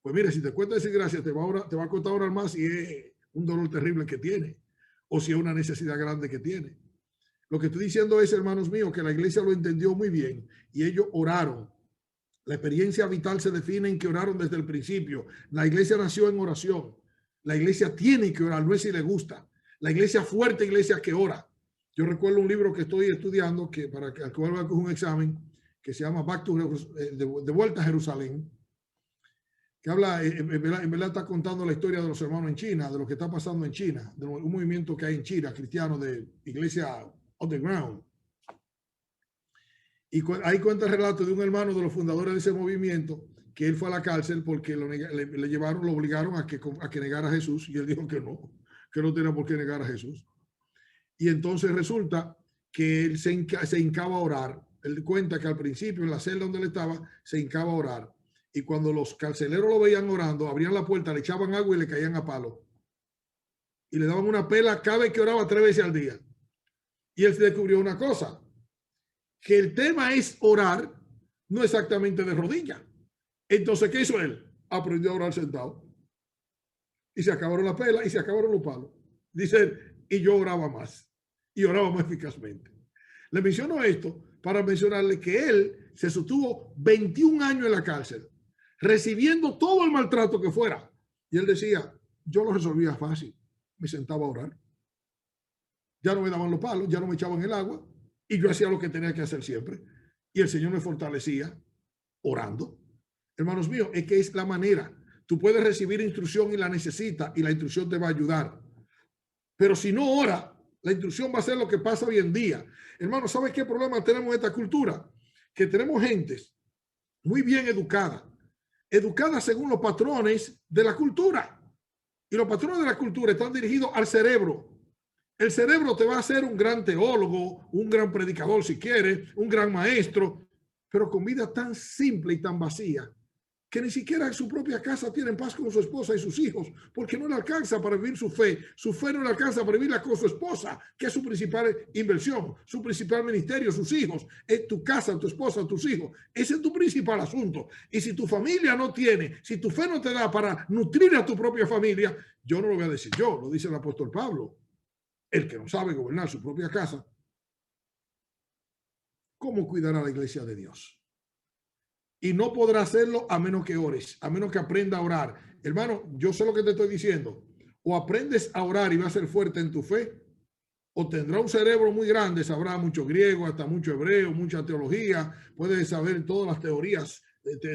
Pues mire, si te cuesta decir gracias, te va a costar orar más si es un dolor terrible que tiene o si es una necesidad grande que tiene. Lo que estoy diciendo es, hermanos míos, que la iglesia lo entendió muy bien y ellos oraron. La experiencia vital se define en que oraron desde el principio. La iglesia nació en oración. La iglesia tiene que orar, no es si le gusta. La iglesia fuerte, iglesia que ora. Yo recuerdo un libro que estoy estudiando, que para que vuelva con un examen, que se llama De Vuelta a Jerusalén, que habla, en verdad está contando la historia de los hermanos en China, de lo que está pasando en China, de un movimiento que hay en China, cristiano, de iglesia underground. Y ahí cuenta el relato de un hermano de los fundadores de ese movimiento, que él fue a la cárcel porque lo obligaron a que negara a Jesús, y él dijo que no tenía por qué negar a Jesús. Y entonces resulta que él se hincaba a orar. Él cuenta que al principio en la celda donde él estaba, se hincaba a orar. Y cuando los carceleros lo veían orando, abrían la puerta, le echaban agua y le caían a palo. Y le daban una pela cada vez que oraba 3 veces al día. Y él se descubrió una cosa, que el tema es orar, no exactamente de rodillas. Entonces, ¿qué hizo él? Aprendió a orar sentado. Y se acabaron las pelas y se acabaron los palos. Dice él, y yo oraba más. Y oraba más eficazmente. Le menciono esto para mencionarle que él se sostuvo 21 años en la cárcel, recibiendo todo el maltrato que fuera. Y él decía, yo lo resolvía fácil. Me sentaba a orar. Ya no me daban los palos, ya no me echaban el agua. Y yo hacía lo que tenía que hacer siempre. Y el Señor me fortalecía orando. Hermanos míos, es que es la manera. Tú puedes recibir instrucción y la necesitas y la instrucción te va a ayudar. Pero si no ora, la instrucción va a ser lo que pasa hoy en día. Hermanos, ¿sabes qué problema tenemos en esta cultura? Que tenemos gentes muy bien educadas según los patrones de la cultura. Y los patrones de la cultura están dirigidos al cerebro. El cerebro te va a hacer un gran teólogo, un gran predicador si quieres, un gran maestro, pero con vida tan simple y tan vacía que ni siquiera en su propia casa tienen paz con su esposa y sus hijos, porque no le alcanza para vivir su fe no le alcanza para vivirla con su esposa, que es su principal inversión, su principal ministerio, sus hijos, es tu casa, tu esposa, tus hijos, ese es tu principal asunto. Y si tu familia no tiene, si tu fe no te da para nutrir a tu propia familia, yo no lo voy a decir yo, lo dice el apóstol Pablo, el que no sabe gobernar su propia casa, ¿cómo cuidará la iglesia de Dios? Y no podrá hacerlo a menos que ores, a menos que aprenda a orar. Hermano, yo sé lo que te estoy diciendo. O aprendes a orar y vas a ser fuerte en tu fe, o tendrá un cerebro muy grande, sabrá mucho griego, hasta mucho hebreo, mucha teología, puede saber todas las teorías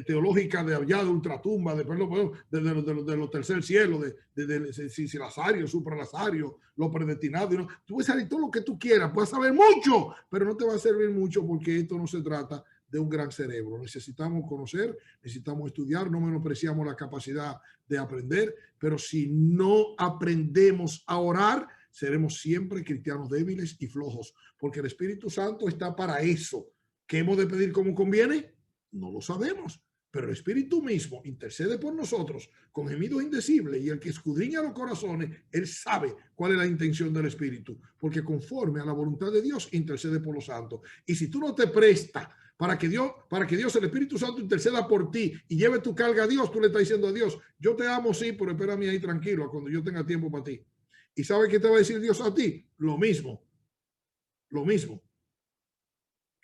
teológicas de allá de ultratumba, de los tercer cielo, de Lazario, supralazario, lo predestinado. ¿No? Tú puedes saber todo lo que tú quieras, puedes saber mucho, pero no te va a servir mucho porque esto no se trata de un gran cerebro. Necesitamos conocer, necesitamos estudiar, no menospreciamos la capacidad de aprender, pero si no aprendemos a orar, seremos siempre cristianos débiles y flojos, porque el Espíritu Santo está para eso. ¿Qué hemos de pedir como conviene? No lo sabemos, pero el Espíritu mismo intercede por nosotros con gemidos indecibles, y el que escudriña los corazones, él sabe cuál es la intención del Espíritu, porque conforme a la voluntad de Dios intercede por los santos. Y si tú no te prestas para que Dios, el Espíritu Santo interceda por ti y lleve tu carga a Dios, tú le estás diciendo a Dios, yo te amo, sí, pero espérame ahí tranquilo cuando yo tenga tiempo para ti. ¿Y sabe qué te va a decir Dios a ti? Lo mismo. Lo mismo.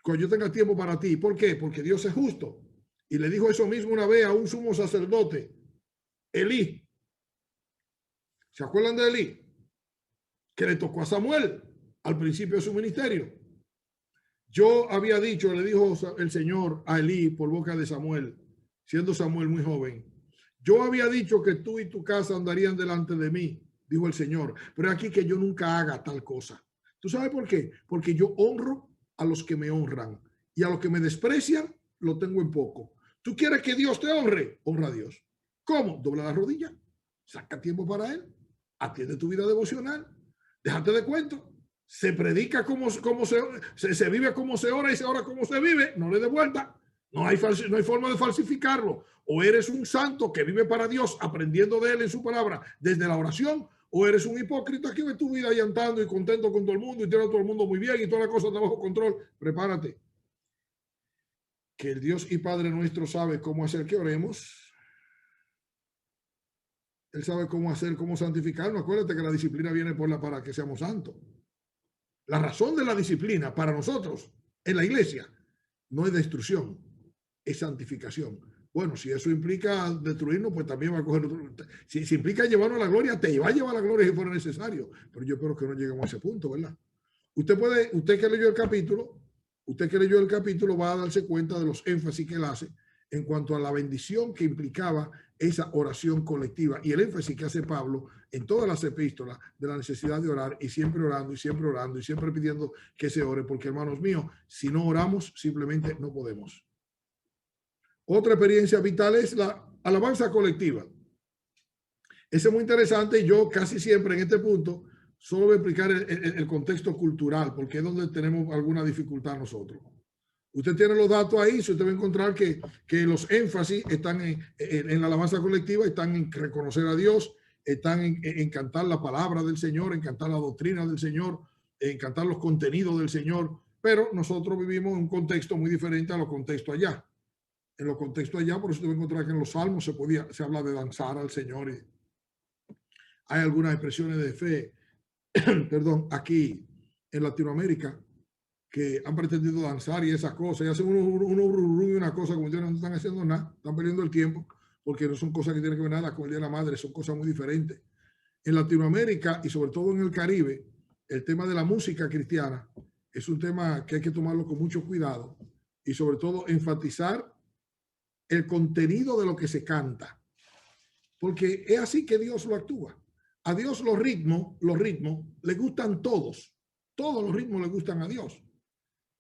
Cuando yo tenga tiempo para ti. ¿Por qué? Porque Dios es justo. Y le dijo eso mismo una vez a un sumo sacerdote, Elí. ¿Se acuerdan de Elí? Que le tocó a Samuel al principio de su ministerio. Yo había dicho, le dijo el Señor a Elí por boca de Samuel, siendo Samuel muy joven, yo había dicho que tú y tu casa andarían delante de mí, dijo el Señor, pero aquí que yo nunca haga tal cosa. ¿Tú sabes por qué? Porque yo honro a los que me honran y a los que me desprecian lo tengo en poco. ¿Tú quieres que Dios te honre? Honra a Dios. ¿Cómo? Dobla la rodilla, saca tiempo para Él, atiende tu vida devocional, déjate de cuento. Se predica como se vive como se ora y se ora como se vive, no le dé vuelta. No hay forma de falsificarlo. O eres un santo que vive para Dios, aprendiendo de Él en su palabra desde la oración, o eres un hipócrita que ve tu vida ahí andando y contento con todo el mundo y tiene a todo el mundo muy bien y toda la cosa está bajo control. Prepárate. Que el Dios y Padre nuestro sabe cómo hacer que oremos. Él sabe cómo hacer, cómo santificarnos. Acuérdate que la disciplina viene para que seamos santos. La razón de la disciplina para nosotros en la iglesia no es destrucción, es santificación. Bueno, si eso implica destruirnos, pues también va a coger otro. Si implica llevarnos a la gloria, te va a llevar a la gloria si fuera necesario. Pero yo espero que no lleguemos a ese punto, ¿verdad? Usted que leyó el capítulo va a darse cuenta de los énfasis que él hace en cuanto a la bendición que implicaba esa oración colectiva y el énfasis que hace Pablo en todas las epístolas de la necesidad de orar y siempre orando y siempre orando y siempre pidiendo que se ore, porque hermanos míos, si no oramos simplemente no podemos. Otra experiencia vital es la alabanza colectiva. Ese es muy interesante y yo casi siempre en este punto solo voy a explicar el contexto cultural, porque es donde tenemos alguna dificultad nosotros. Usted tiene los datos ahí, usted va a encontrar que los énfasis están en la alabanza colectiva, están en reconocer a Dios, están en cantar la palabra del Señor, en cantar la doctrina del Señor, en cantar los contenidos del Señor, pero nosotros vivimos en un contexto muy diferente a los contextos allá. En los contextos allá, por eso usted va a encontrar que en los salmos se habla de danzar al Señor. Y hay algunas expresiones de fe, perdón, aquí en Latinoamérica, que han pretendido danzar y esas cosas, y hacen uno y una cosa como si no están haciendo nada, están perdiendo el tiempo, porque no son cosas que tienen que ver nada con el Día de la Madre, son cosas muy diferentes. En Latinoamérica y sobre todo en el Caribe, el tema de la música cristiana es un tema que hay que tomarlo con mucho cuidado y sobre todo enfatizar el contenido de lo que se canta, porque es así que Dios lo actúa. A Dios los ritmos le gustan todos los ritmos le gustan a Dios,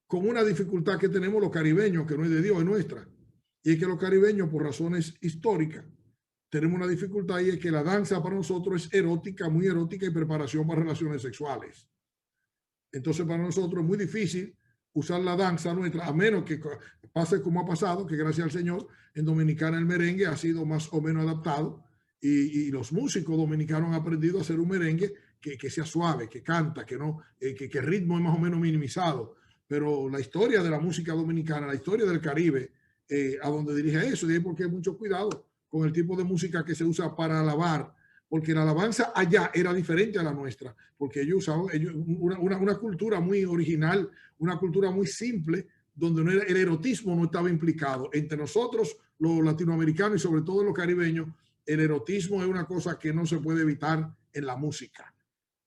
con una dificultad que tenemos los caribeños, que no es de Dios, es nuestra, y es que los caribeños, por razones históricas, tenemos una dificultad, y es que la danza para nosotros es erótica, muy erótica, y preparación para relaciones sexuales. Entonces para nosotros es muy difícil usar la danza nuestra, a menos que pase como ha pasado, que gracias al Señor, en Dominicana el merengue ha sido más o menos adaptado y los músicos dominicanos han aprendido a hacer un merengue que sea suave, que canta, que el ritmo es más o menos minimizado. Pero la historia de la música dominicana, la historia del Caribe, a donde dirige eso, y porque hay mucho cuidado con el tipo de música que se usa para alabar, porque la alabanza allá era diferente a la nuestra, porque ellos usaban una cultura muy original, una cultura muy simple, donde no era, el erotismo no estaba implicado. Entre nosotros, los latinoamericanos y sobre todo los caribeños, el erotismo es una cosa que no se puede evitar en la música.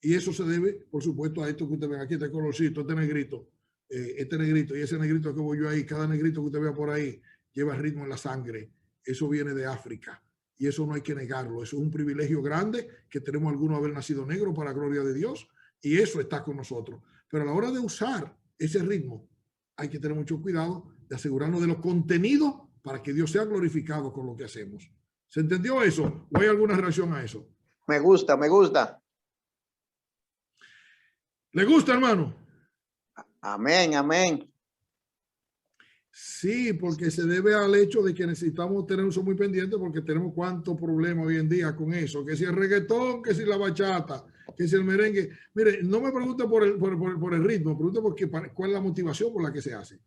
Y eso se debe, por supuesto, a esto que usted ve aquí, este colorcito, este negrito y ese negrito que voy yo ahí, cada negrito que usted vea por ahí, lleva ritmo en la sangre. Eso viene de África. Y eso no hay que negarlo. Eso es un privilegio grande que tenemos algunos haber nacido negro para gloria de Dios. Y eso está con nosotros. Pero a la hora de usar ese ritmo, hay que tener mucho cuidado de asegurarnos de los contenidos para que Dios sea glorificado con lo que hacemos. ¿Se entendió eso? ¿O hay alguna reacción a eso? Me gusta, me gusta. ¿Le gusta, hermano? Amén, amén. Sí, porque se debe al hecho de que necesitamos tener un uso muy pendiente porque tenemos cuánto problema hoy en día con eso, que si el reggaetón, que si la bachata, que si el merengue. Mire, no me pregunte por el ritmo, me pregunte cuál es la motivación por la que se hace.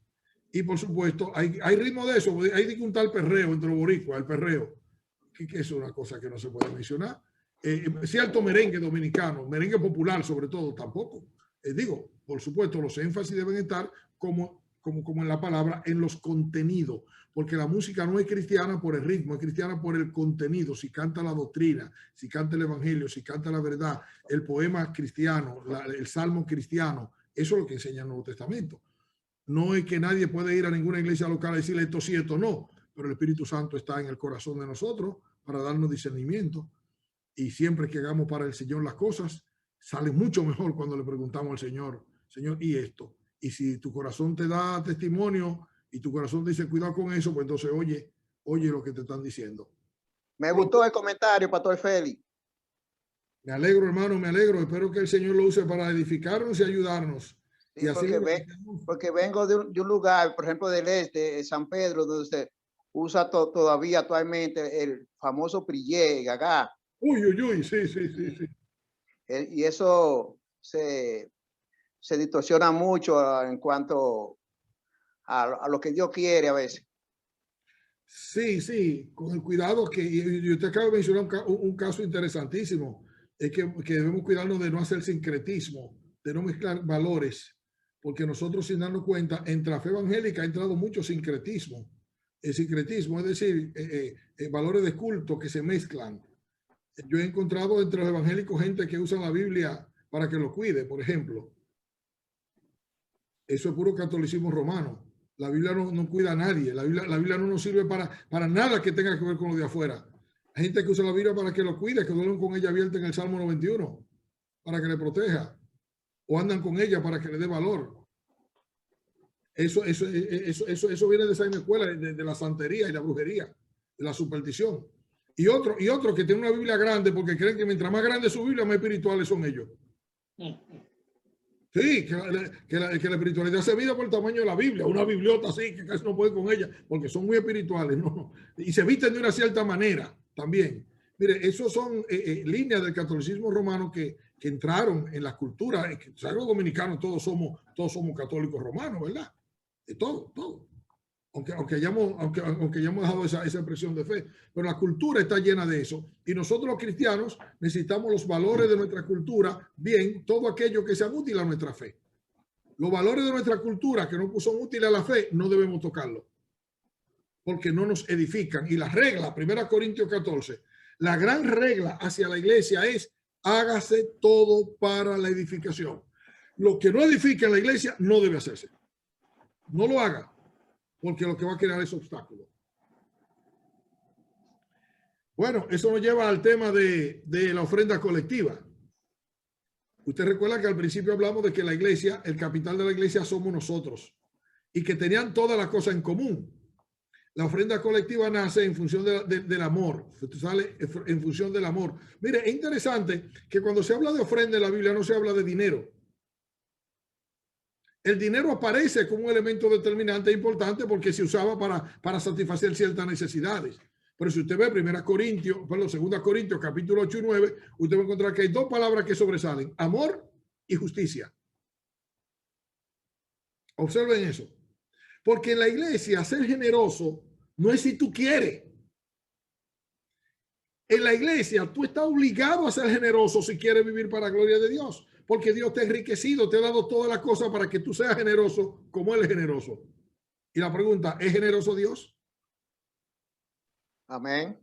Y por supuesto, hay ritmo de eso, hay un tal perreo entre los boricuas, el perreo, que es una cosa que no se puede mencionar. Cierto merengue dominicano, merengue popular sobre todo, tampoco. Digo, por supuesto, los énfasis deben estar como en la palabra, en los contenidos, porque la música no es cristiana por el ritmo, es cristiana por el contenido. Si canta la doctrina, si canta el evangelio, si canta la verdad, el poema cristiano, el salmo cristiano, eso es lo que enseña el Nuevo Testamento. No es que nadie puede ir a ninguna iglesia local a decirle esto sí, esto no, pero el Espíritu Santo está en el corazón de nosotros para darnos discernimiento, y siempre que hagamos para el Señor las cosas, sale mucho mejor cuando le preguntamos al Señor, Señor, ¿y esto? Y si tu corazón te da testimonio y tu corazón dice cuidado con eso, pues entonces oye lo que te están diciendo. Me gustó el comentario, Pastor Félix. Me alegro, hermano, me alegro. Espero que el Señor lo use para edificarnos y ayudarnos. Sí, y así porque vengo de un lugar, por ejemplo, del este, San Pedro, donde se usa todavía actualmente el famoso Prillé, Gagá. Uy, sí. Y eso se distorsiona mucho en cuanto a lo que Dios quiere a veces. Sí, con el cuidado y usted acaba de mencionar un caso interesantísimo, es que debemos cuidarnos de no hacer sincretismo, de no mezclar valores, porque nosotros sin darnos cuenta, entre la fe evangélica ha entrado mucho sincretismo. El sincretismo es decir, valores de culto que se mezclan. Yo he encontrado entre los evangélicos gente que usa la Biblia para que lo cuide, por ejemplo. Eso es puro catolicismo romano. La Biblia no cuida a nadie. La Biblia no nos sirve para nada que tenga que ver con lo de afuera. Hay gente que usa la Biblia para que lo cuide, que duermen con ella abierta en el Salmo 91, para que le proteja. O andan con ella para que le dé valor. Eso viene de esa misma escuela, de la santería y la brujería, de la superstición. Y otro que tiene una Biblia grande porque creen que mientras más grande su Biblia, más espirituales son ellos. Sí, que la espiritualidad se mide por el tamaño de la Biblia, una bibliota así que casi no puede con ella, porque son muy espirituales, ¿no? Y se visten de una cierta manera también. Mire, esos son líneas del catolicismo romano que entraron en la cultura. Los dominicanos todos somos católicos romanos, ¿verdad? De todo. Aunque hayamos dejado esa expresión de fe, pero la cultura está llena de eso, y nosotros los cristianos necesitamos los valores de nuestra cultura, bien, todo aquello que sea útil a nuestra fe. Los valores de nuestra cultura que no son útiles a la fe, no debemos tocarlo, porque no nos edifican. Y la regla, 1 Corintios 14, la gran regla hacia la iglesia es: hágase todo para la edificación. Lo que no edifica en la iglesia no debe hacerse. No lo haga, porque lo que va a crear es obstáculo. Bueno, eso nos lleva al tema de la ofrenda colectiva. Usted recuerda que al principio hablamos de que la iglesia, el capital de la iglesia somos nosotros, y que tenían todas las cosas en común. La ofrenda colectiva nace en función del amor, sale en función del amor. Mire, es interesante que cuando se habla de ofrenda en la Biblia no se habla de dinero. El dinero aparece como un elemento determinante e importante porque se usaba para satisfacer ciertas necesidades. Pero si usted ve 2 Corintios, capítulo 8 y 9, usted va a encontrar que hay dos palabras que sobresalen: amor y justicia. Observen eso. Porque en la iglesia ser generoso no es si tú quieres. En la iglesia tú estás obligado a ser generoso si quieres vivir para la gloria de Dios. Porque Dios te ha enriquecido, te ha dado todas las cosas para que tú seas generoso como Él es generoso. Y la pregunta, ¿es generoso Dios? Amén.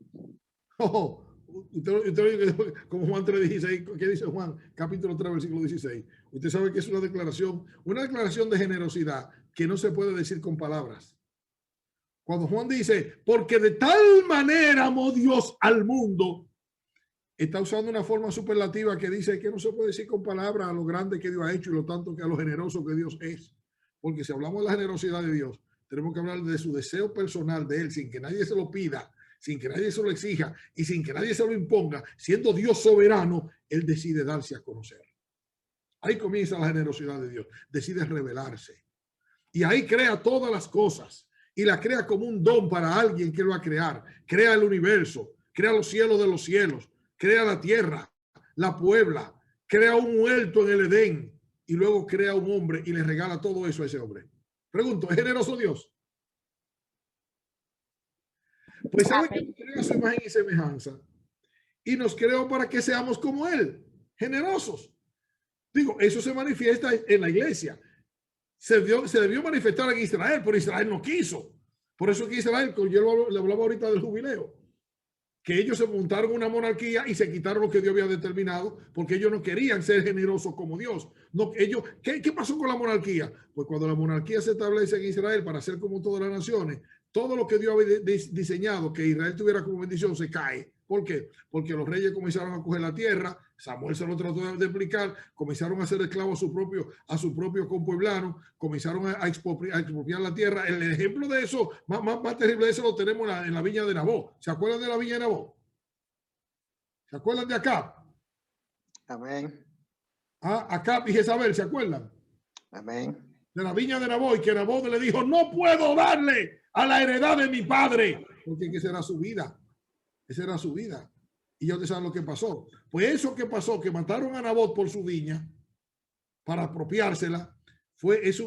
Oh, usted, como Juan 3:16, ¿qué dice Juan? Capítulo 3, versículo 16. Usted sabe que es una declaración de generosidad que no se puede decir con palabras. Cuando Juan dice, porque de tal manera amó Dios al mundo, está usando una forma superlativa que dice que no se puede decir con palabras a lo grande que Dios ha hecho y lo tanto que a lo generoso que Dios es. Porque si hablamos de la generosidad de Dios, tenemos que hablar de su deseo personal de Él, sin que nadie se lo pida, sin que nadie se lo exija y sin que nadie se lo imponga. Siendo Dios soberano, Él decide darse a conocer. Ahí comienza la generosidad de Dios. Decide revelarse. Y ahí crea todas las cosas. Y la crea como un don para alguien que lo va a crear. Crea el universo, crea los cielos de los cielos, crea la tierra, la puebla, crea un huerto en el Edén y luego crea un hombre y le regala todo eso a ese hombre. Pregunto, ¿es generoso Dios? Pues sabe que crea su imagen y semejanza y nos creó para que seamos como Él, generosos. Digo, eso se manifiesta en la iglesia. Se debió manifestar en Israel, pero Israel no quiso. Por eso que Israel, yo le hablaba ahorita del jubileo, que ellos se montaron una monarquía y se quitaron lo que Dios había determinado porque ellos no querían ser generosos como Dios. No, ¿qué pasó con la monarquía? Pues cuando la monarquía se establece en Israel para ser como todas las naciones, todo lo que Dios había diseñado que Israel tuviera como bendición se cae. ¿Por qué? Porque los reyes comenzaron a coger la tierra, Samuel se lo trató de explicar, comenzaron a hacer esclavos a su propio compueblano, comenzaron a expropiar la tierra. El ejemplo de eso, más terrible de eso, lo tenemos en la viña de Nabot. ¿Se acuerdan de la viña de Nabot? ¿Se acuerdan de Acab? Amén. Acab y Jezabel, ¿se acuerdan? Amén. De la viña de Nabot, y que Nabot le dijo, no puedo darle a la heredad de mi padre, porque esa era su vida. Esa era su vida. Y ya ustedes saben lo que pasó. Pues eso que pasó, que mataron a Nabot por su viña para apropiársela, es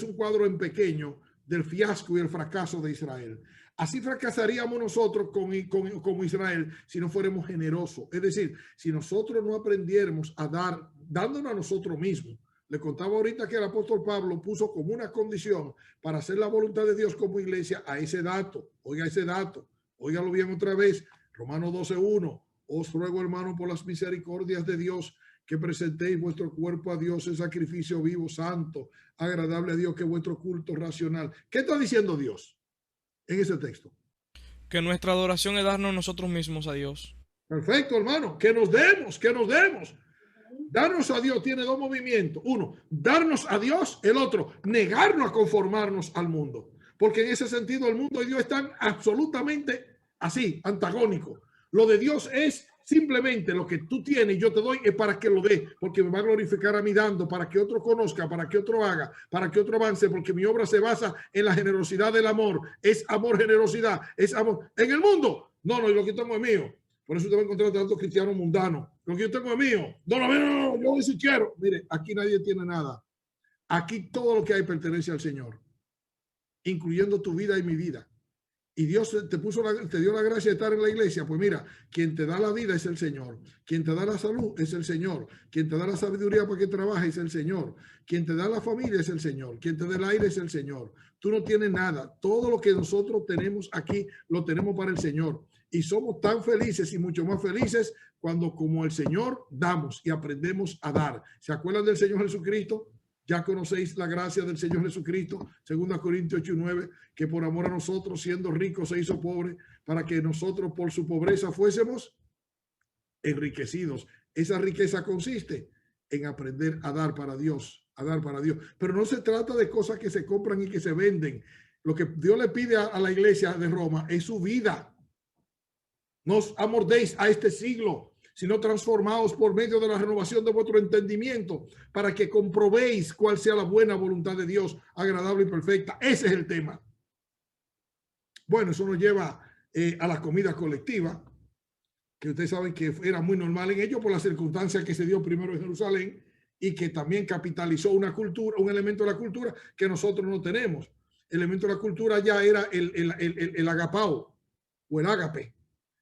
un cuadro en pequeño del fiasco y el fracaso de Israel. Así fracasaríamos nosotros como Israel si no fuéramos generosos. Es decir, si nosotros no aprendiéramos a dar, dándonos a nosotros mismos. Le contaba ahorita que el apóstol Pablo puso como una condición para hacer la voluntad de Dios como iglesia a ese dato. Oiga ese dato. Óigalo bien otra vez. Romanos 12:1. Os ruego, hermano, por las misericordias de Dios, que presentéis vuestro cuerpo a Dios en sacrificio vivo, santo, agradable a Dios, que es vuestro culto racional. ¿Qué está diciendo Dios en ese texto? Que nuestra adoración es darnos nosotros mismos a Dios. Perfecto, hermano. Que nos demos, que nos demos. Darnos a Dios tiene dos movimientos. Uno, darnos a Dios. El otro, negarnos a conformarnos al mundo. Porque en ese sentido el mundo y Dios están absolutamente así, antagónico. Lo de Dios es simplemente lo que tú tienes y yo te doy es para que lo dé, porque me va a glorificar a mí dando, para que otro conozca, para que otro haga, para que otro avance, porque mi obra se basa en la generosidad del amor. Es amor, generosidad, es amor. En el mundo, no, lo que tengo es mío. Por eso te va a encontrar tantos cristianos mundanos. Lo que yo tengo es mío. No, yo si quiero. Mire, aquí nadie tiene nada. Aquí todo lo que hay pertenece al Señor, incluyendo tu vida y mi vida. Y Dios te dio la gracia de estar en la iglesia. Pues mira, quien te da la vida es el Señor. Quien te da la salud es el Señor. Quien te da la sabiduría para que trabajes es el Señor. Quien te da la familia es el Señor. Quien te da el aire es el Señor. Tú no tienes nada. Todo lo que nosotros tenemos aquí lo tenemos para el Señor. Y somos tan felices y mucho más felices cuando como el Señor damos y aprendemos a dar. ¿Se acuerdan del Señor Jesucristo? Ya conocéis la gracia del Señor Jesucristo, 2 Corintios 8:9, que por amor a nosotros, siendo ricos, se hizo pobre, para que nosotros por su pobreza fuésemos enriquecidos. Esa riqueza consiste en aprender a dar para Dios, a dar para Dios. Pero no se trata de cosas que se compran y que se venden. Lo que Dios le pide a la iglesia de Roma es su vida. No os amordéis a este siglo, sino transformados por medio de la renovación de vuestro entendimiento, para que comprobéis cuál sea la buena voluntad de Dios, agradable y perfecta. Ese es el tema. Bueno, eso nos lleva a la comida colectiva, que ustedes saben que era muy normal en ello por las circunstancias que se dio primero en Jerusalén y que también capitalizó una cultura, un elemento de la cultura que nosotros no tenemos. El elemento de la cultura ya era el agapao o el ágape.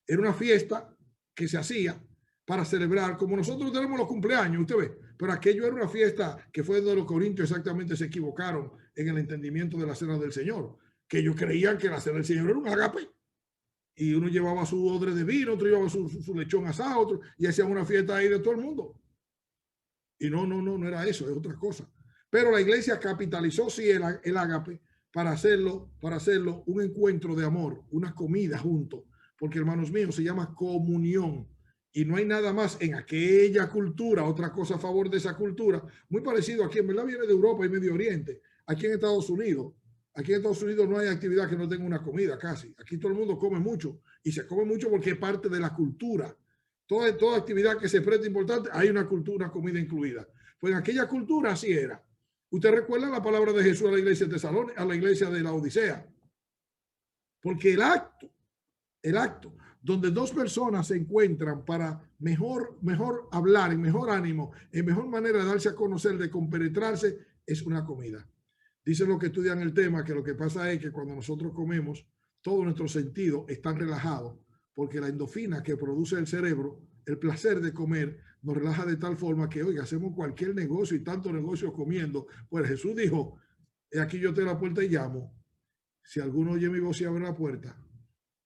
Era una fiesta que se hacía para celebrar, como nosotros tenemos los cumpleaños, usted ve, pero aquello era una fiesta que fue donde los corintios exactamente se equivocaron en el entendimiento de la cena del Señor, que ellos creían que la cena del Señor era un ágape, y uno llevaba su odre de vino, otro llevaba su lechón asado, otro, y hacían una fiesta ahí de todo el mundo. Y no era eso, es otra cosa. Pero la iglesia capitalizó sí el ágape para hacerlo un encuentro de amor, una comida juntos, porque hermanos míos, se llama comunión. Y no hay nada más en aquella cultura, otra cosa a favor de esa cultura, muy parecido aquí, en verdad viene de Europa y Medio Oriente, aquí en Estados Unidos. Aquí en Estados Unidos no hay actividad que no tenga una comida casi. Aquí todo el mundo come mucho y se come mucho porque es parte de la cultura. Toda actividad que se presta importante, hay una cultura, una comida incluida. Pues en aquella cultura así era. Usted recuerda la palabra de Jesús a la iglesia de Tesalónica, a la iglesia de la Odisea. Porque el acto donde dos personas se encuentran para mejor hablar, en mejor ánimo, en mejor manera de darse a conocer, de compenetrarse, es una comida. Dicen los que estudian el tema que lo que pasa es que cuando nosotros comemos, todos nuestros sentidos están relajados, porque la endorfina que produce el cerebro, el placer de comer, nos relaja de tal forma que, oiga, hacemos cualquier negocio y tanto negocio comiendo. Pues Jesús dijo, aquí yo te la puerta y llamo. Si alguno oye mi voz y abre la puerta,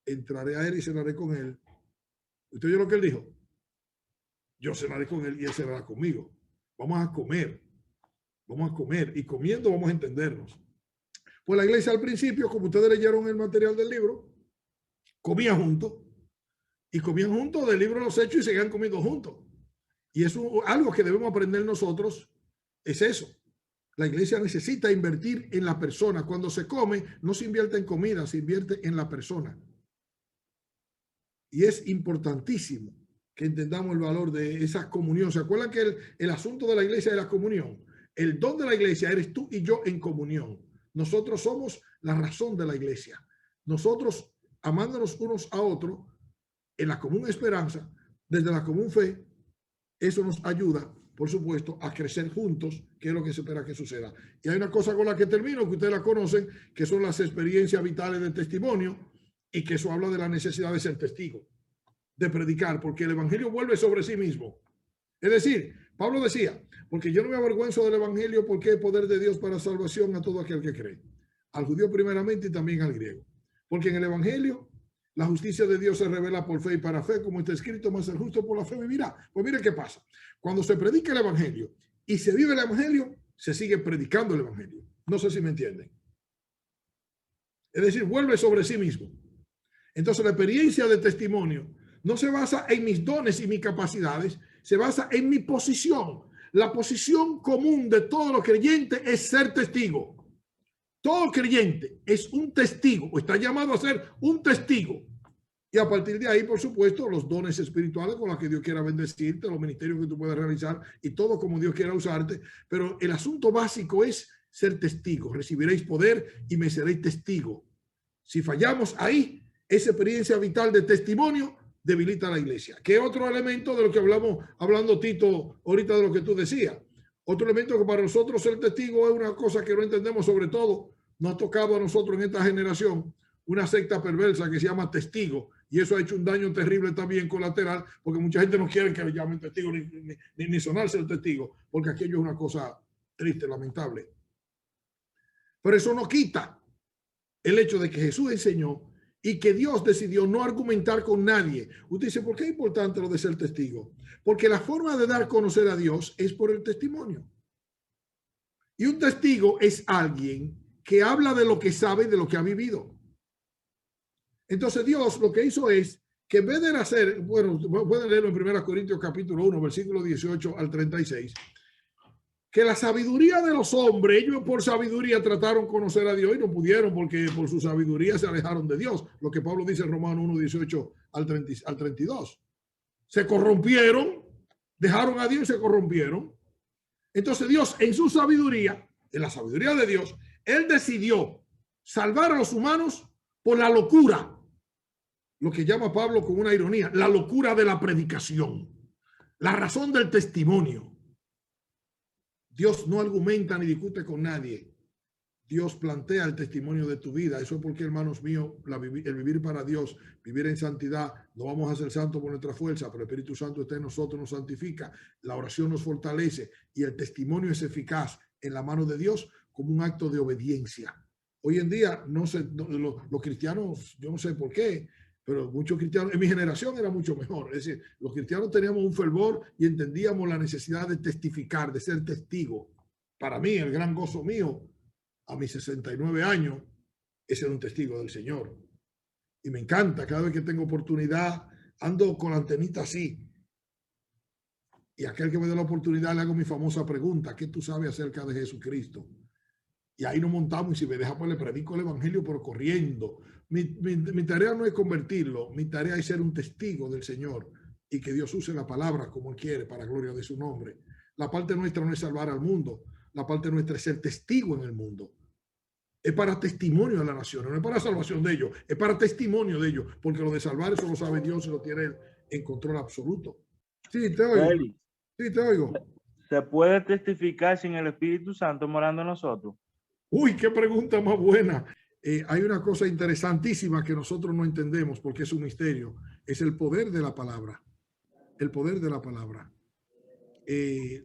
entraré a él y cenaré con él. ¿Usted oyó lo que él dijo? Yo cenaré con él y él cenará conmigo. Vamos a comer y comiendo vamos a entendernos. Pues la iglesia al principio, como ustedes leyeron el material del libro, comía juntos y comían juntos del libro de los Hechos y seguían comiendo juntos. Y eso, algo que debemos aprender nosotros es eso. La iglesia necesita invertir en la persona. Cuando se come, no se invierte en comida, se invierte en la persona. Y es importantísimo que entendamos el valor de esa comunión. ¿Se acuerdan que el asunto de la iglesia es la comunión? El don de la iglesia eres tú y yo en comunión. Nosotros somos la razón de la iglesia. Nosotros, amándonos unos a otros, en la común esperanza, desde la común fe, eso nos ayuda, por supuesto, a crecer juntos, que es lo que se espera que suceda. Y hay una cosa con la que termino, que ustedes la conocen, que son las experiencias vitales de testimonio, y que eso habla de la necesidad de ser testigo, de predicar, porque el evangelio vuelve sobre sí mismo. Es decir, Pablo decía, porque yo no me avergüenzo del evangelio, porque es poder de Dios para salvación a todo aquel que cree, al judío primeramente y también al griego. Porque en el evangelio la justicia de Dios se revela por fe y para fe, como está escrito, más el justo por la fe vivirá. Pues mire qué pasa. Cuando se predica el evangelio y se vive el evangelio, se sigue predicando el evangelio. No sé si me entienden. Es decir, vuelve sobre sí mismo. Entonces la experiencia de testimonio no se basa en mis dones y mis capacidades, se basa en mi posición. La posición común de todos los creyentes es ser testigo. Todo creyente es un testigo o está llamado a ser un testigo. Y a partir de ahí, por supuesto, los dones espirituales con los que Dios quiera bendecirte, los ministerios que tú puedas realizar y todo como Dios quiera usarte. Pero el asunto básico es ser testigo. Recibiréis poder y me seréis testigo. Si fallamos ahí, esa experiencia vital de testimonio debilita a la iglesia. ¿Qué otro elemento de lo que hablando Tito ahorita de lo que tú decías? Otro elemento que para nosotros ser testigo es una cosa que no entendemos, sobre todo nos ha tocado a nosotros en esta generación una secta perversa que se llama testigo, y eso ha hecho un daño terrible también colateral, porque mucha gente no quiere que le llamen testigo ni sonarse el testigo, porque aquello es una cosa triste, lamentable. Pero eso no quita el hecho de que Jesús enseñó y que Dios decidió no argumentar con nadie. Usted dice, ¿por qué es importante lo de ser testigo? Porque la forma de dar a conocer a Dios es por el testimonio. Y un testigo es alguien que habla de lo que sabe y de lo que ha vivido. Entonces Dios lo que hizo es que en vez de hacer, bueno, pueden leerlo en 1 Corintios capítulo 1, versículo 18 al 36, que la sabiduría de los hombres, ellos por sabiduría trataron de conocer a Dios y no pudieron porque por su sabiduría se alejaron de Dios. Lo que Pablo dice en Romanos 1, 18 al 32. se corrompieron, dejaron a Dios y se corrompieron. Entonces Dios, en su sabiduría, en la sabiduría de Dios, Él decidió salvar a los humanos por la locura, lo que llama Pablo con una ironía, la locura de la predicación, la razón del testimonio. Dios no argumenta ni discute con nadie. Dios plantea el testimonio de tu vida. Eso es porque, hermanos míos, el vivir para Dios, vivir en santidad, no vamos a ser santos por nuestra fuerza, pero el Espíritu Santo está en nosotros, nos santifica, la oración nos fortalece y el testimonio es eficaz en la mano de Dios como un acto de obediencia. Hoy en día, los cristianos, yo no sé por qué, pero muchos cristianos, en mi generación era mucho mejor. Es decir, los cristianos teníamos un fervor y entendíamos la necesidad de testificar, de ser testigo. Para mí, el gran gozo mío, a mis 69 años, es ser un testigo del Señor. Y me encanta, cada vez que tengo oportunidad, ando con la antenita así. Y aquel que me dé la oportunidad le hago mi famosa pregunta: ¿qué tú sabes acerca de Jesucristo? Y ahí nos montamos y si me deja, pues le predico el evangelio, pero corriendo. Mi tarea no es convertirlo, mi tarea es ser un testigo del Señor y que Dios use la palabra como Él quiere para gloria de su nombre. La parte nuestra no es salvar al mundo, la parte nuestra es ser testigo en el mundo. Es para testimonio de la nación, no es para salvación de ellos, es para testimonio de ellos, porque lo de salvar eso lo sabe Dios y lo tiene Él en control absoluto. Sí, te oigo. Félix, Sí, te oigo. ¿se puede testificar sin el Espíritu Santo morando en nosotros? Uy, qué pregunta más buena. Hay una cosa interesantísima que nosotros no entendemos porque es un misterio. Es el poder de la palabra. El poder de la palabra.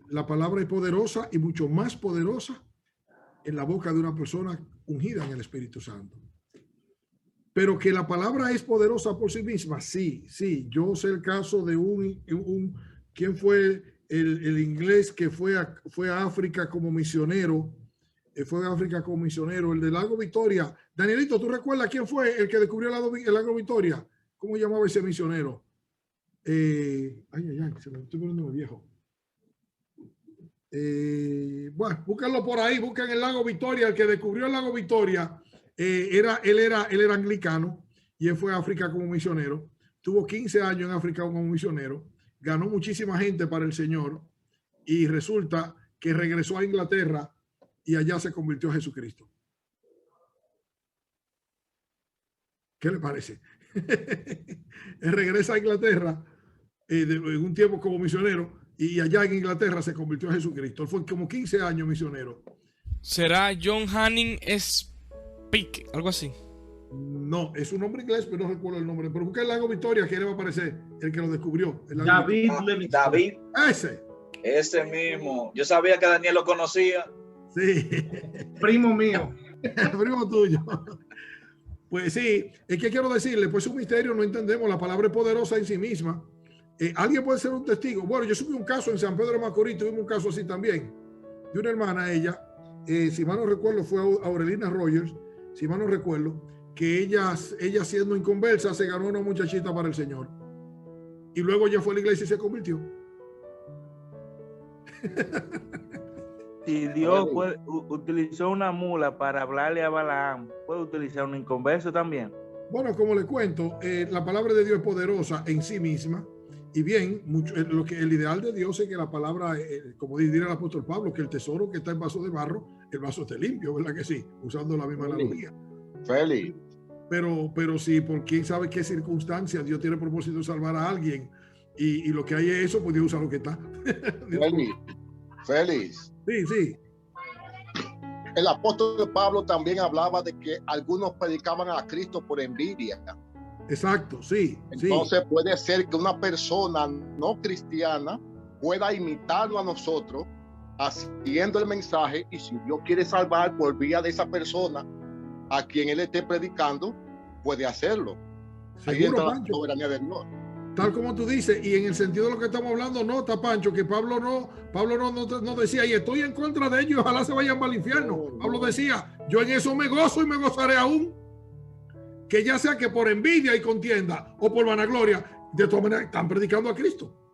La palabra es poderosa y mucho más poderosa en la boca de una persona ungida en el Espíritu Santo. Pero que la palabra es poderosa por sí misma, sí, sí. Yo sé el caso de ¿quién fue el inglés que fue a África como misionero? Fue a África como misionero, el del lago Victoria. Danielito, ¿tú recuerdas quién fue el que descubrió el lago Victoria? ¿Cómo llamaba ese misionero? Se me estoy poniendo viejo. Bueno, búsquenlo por ahí, busquen el lago Victoria. El que descubrió el lago Victoria, él era anglicano y él fue a África como misionero. Tuvo 15 años en África como misionero. Ganó muchísima gente para el Señor y resulta que regresó a Inglaterra y allá se convirtió a Jesucristo. ¿Qué le parece? Él regresa a Inglaterra en un tiempo como misionero y allá en Inglaterra se convirtió a Jesucristo. Él fue como 15 años misionero. ¿Será John Hanning Speke? Algo así. No, es un nombre inglés, pero no recuerdo el nombre. Pero busca el lago Victoria, que le va a aparecer el que lo descubrió. David Livingstone. David. Ese Mismo. Yo sabía que Daniel lo conocía. Sí. Primo mío. Primo tuyo. Pues sí, es que quiero decirle, pues es un misterio, no entendemos, la palabra es poderosa en sí misma. Alguien puede ser un testigo. Bueno, yo subí un caso en San Pedro de Macorís, tuvimos un caso así también, de una hermana, ella, si mal no recuerdo, fue Aurelina Rogers, si mal no recuerdo, que ella siendo inconversa se ganó una muchachita para el Señor. Y luego ella fue a la iglesia y se convirtió. Si Dios utilizó una mula para hablarle a Balaam, ¿puede utilizar un inconverso también? Bueno, como le cuento, la palabra de Dios es poderosa en sí misma. Y bien, el ideal de Dios es que la palabra, como diría el apóstol Pablo, que el tesoro que está en vaso de barro, el vaso esté limpio, ¿verdad que sí? Usando la misma analogía. Félix. Pero sí, por quién sabe qué circunstancia Dios tiene propósito de salvar a alguien. Y lo que hay es eso, pues Dios usa lo que está. Félix. Sí. El apóstol Pablo también hablaba de que algunos predicaban a Cristo por envidia. Exacto, sí. Entonces puede ser que una persona no cristiana pueda imitarlo a nosotros haciendo el mensaje, y si Dios quiere salvar por vía de esa persona a quien él esté predicando, puede hacerlo. Ahí entra la soberanía de Dios. Tal como tú dices, y en el sentido de lo que estamos hablando, nota, Pancho, que Pablo no decía, y estoy en contra de ellos, ojalá se vayan para el infierno. Pablo decía, yo en eso me gozo y me gozaré aún. Que ya sea que por envidia y contienda o por vanagloria, de todas maneras están predicando a Cristo.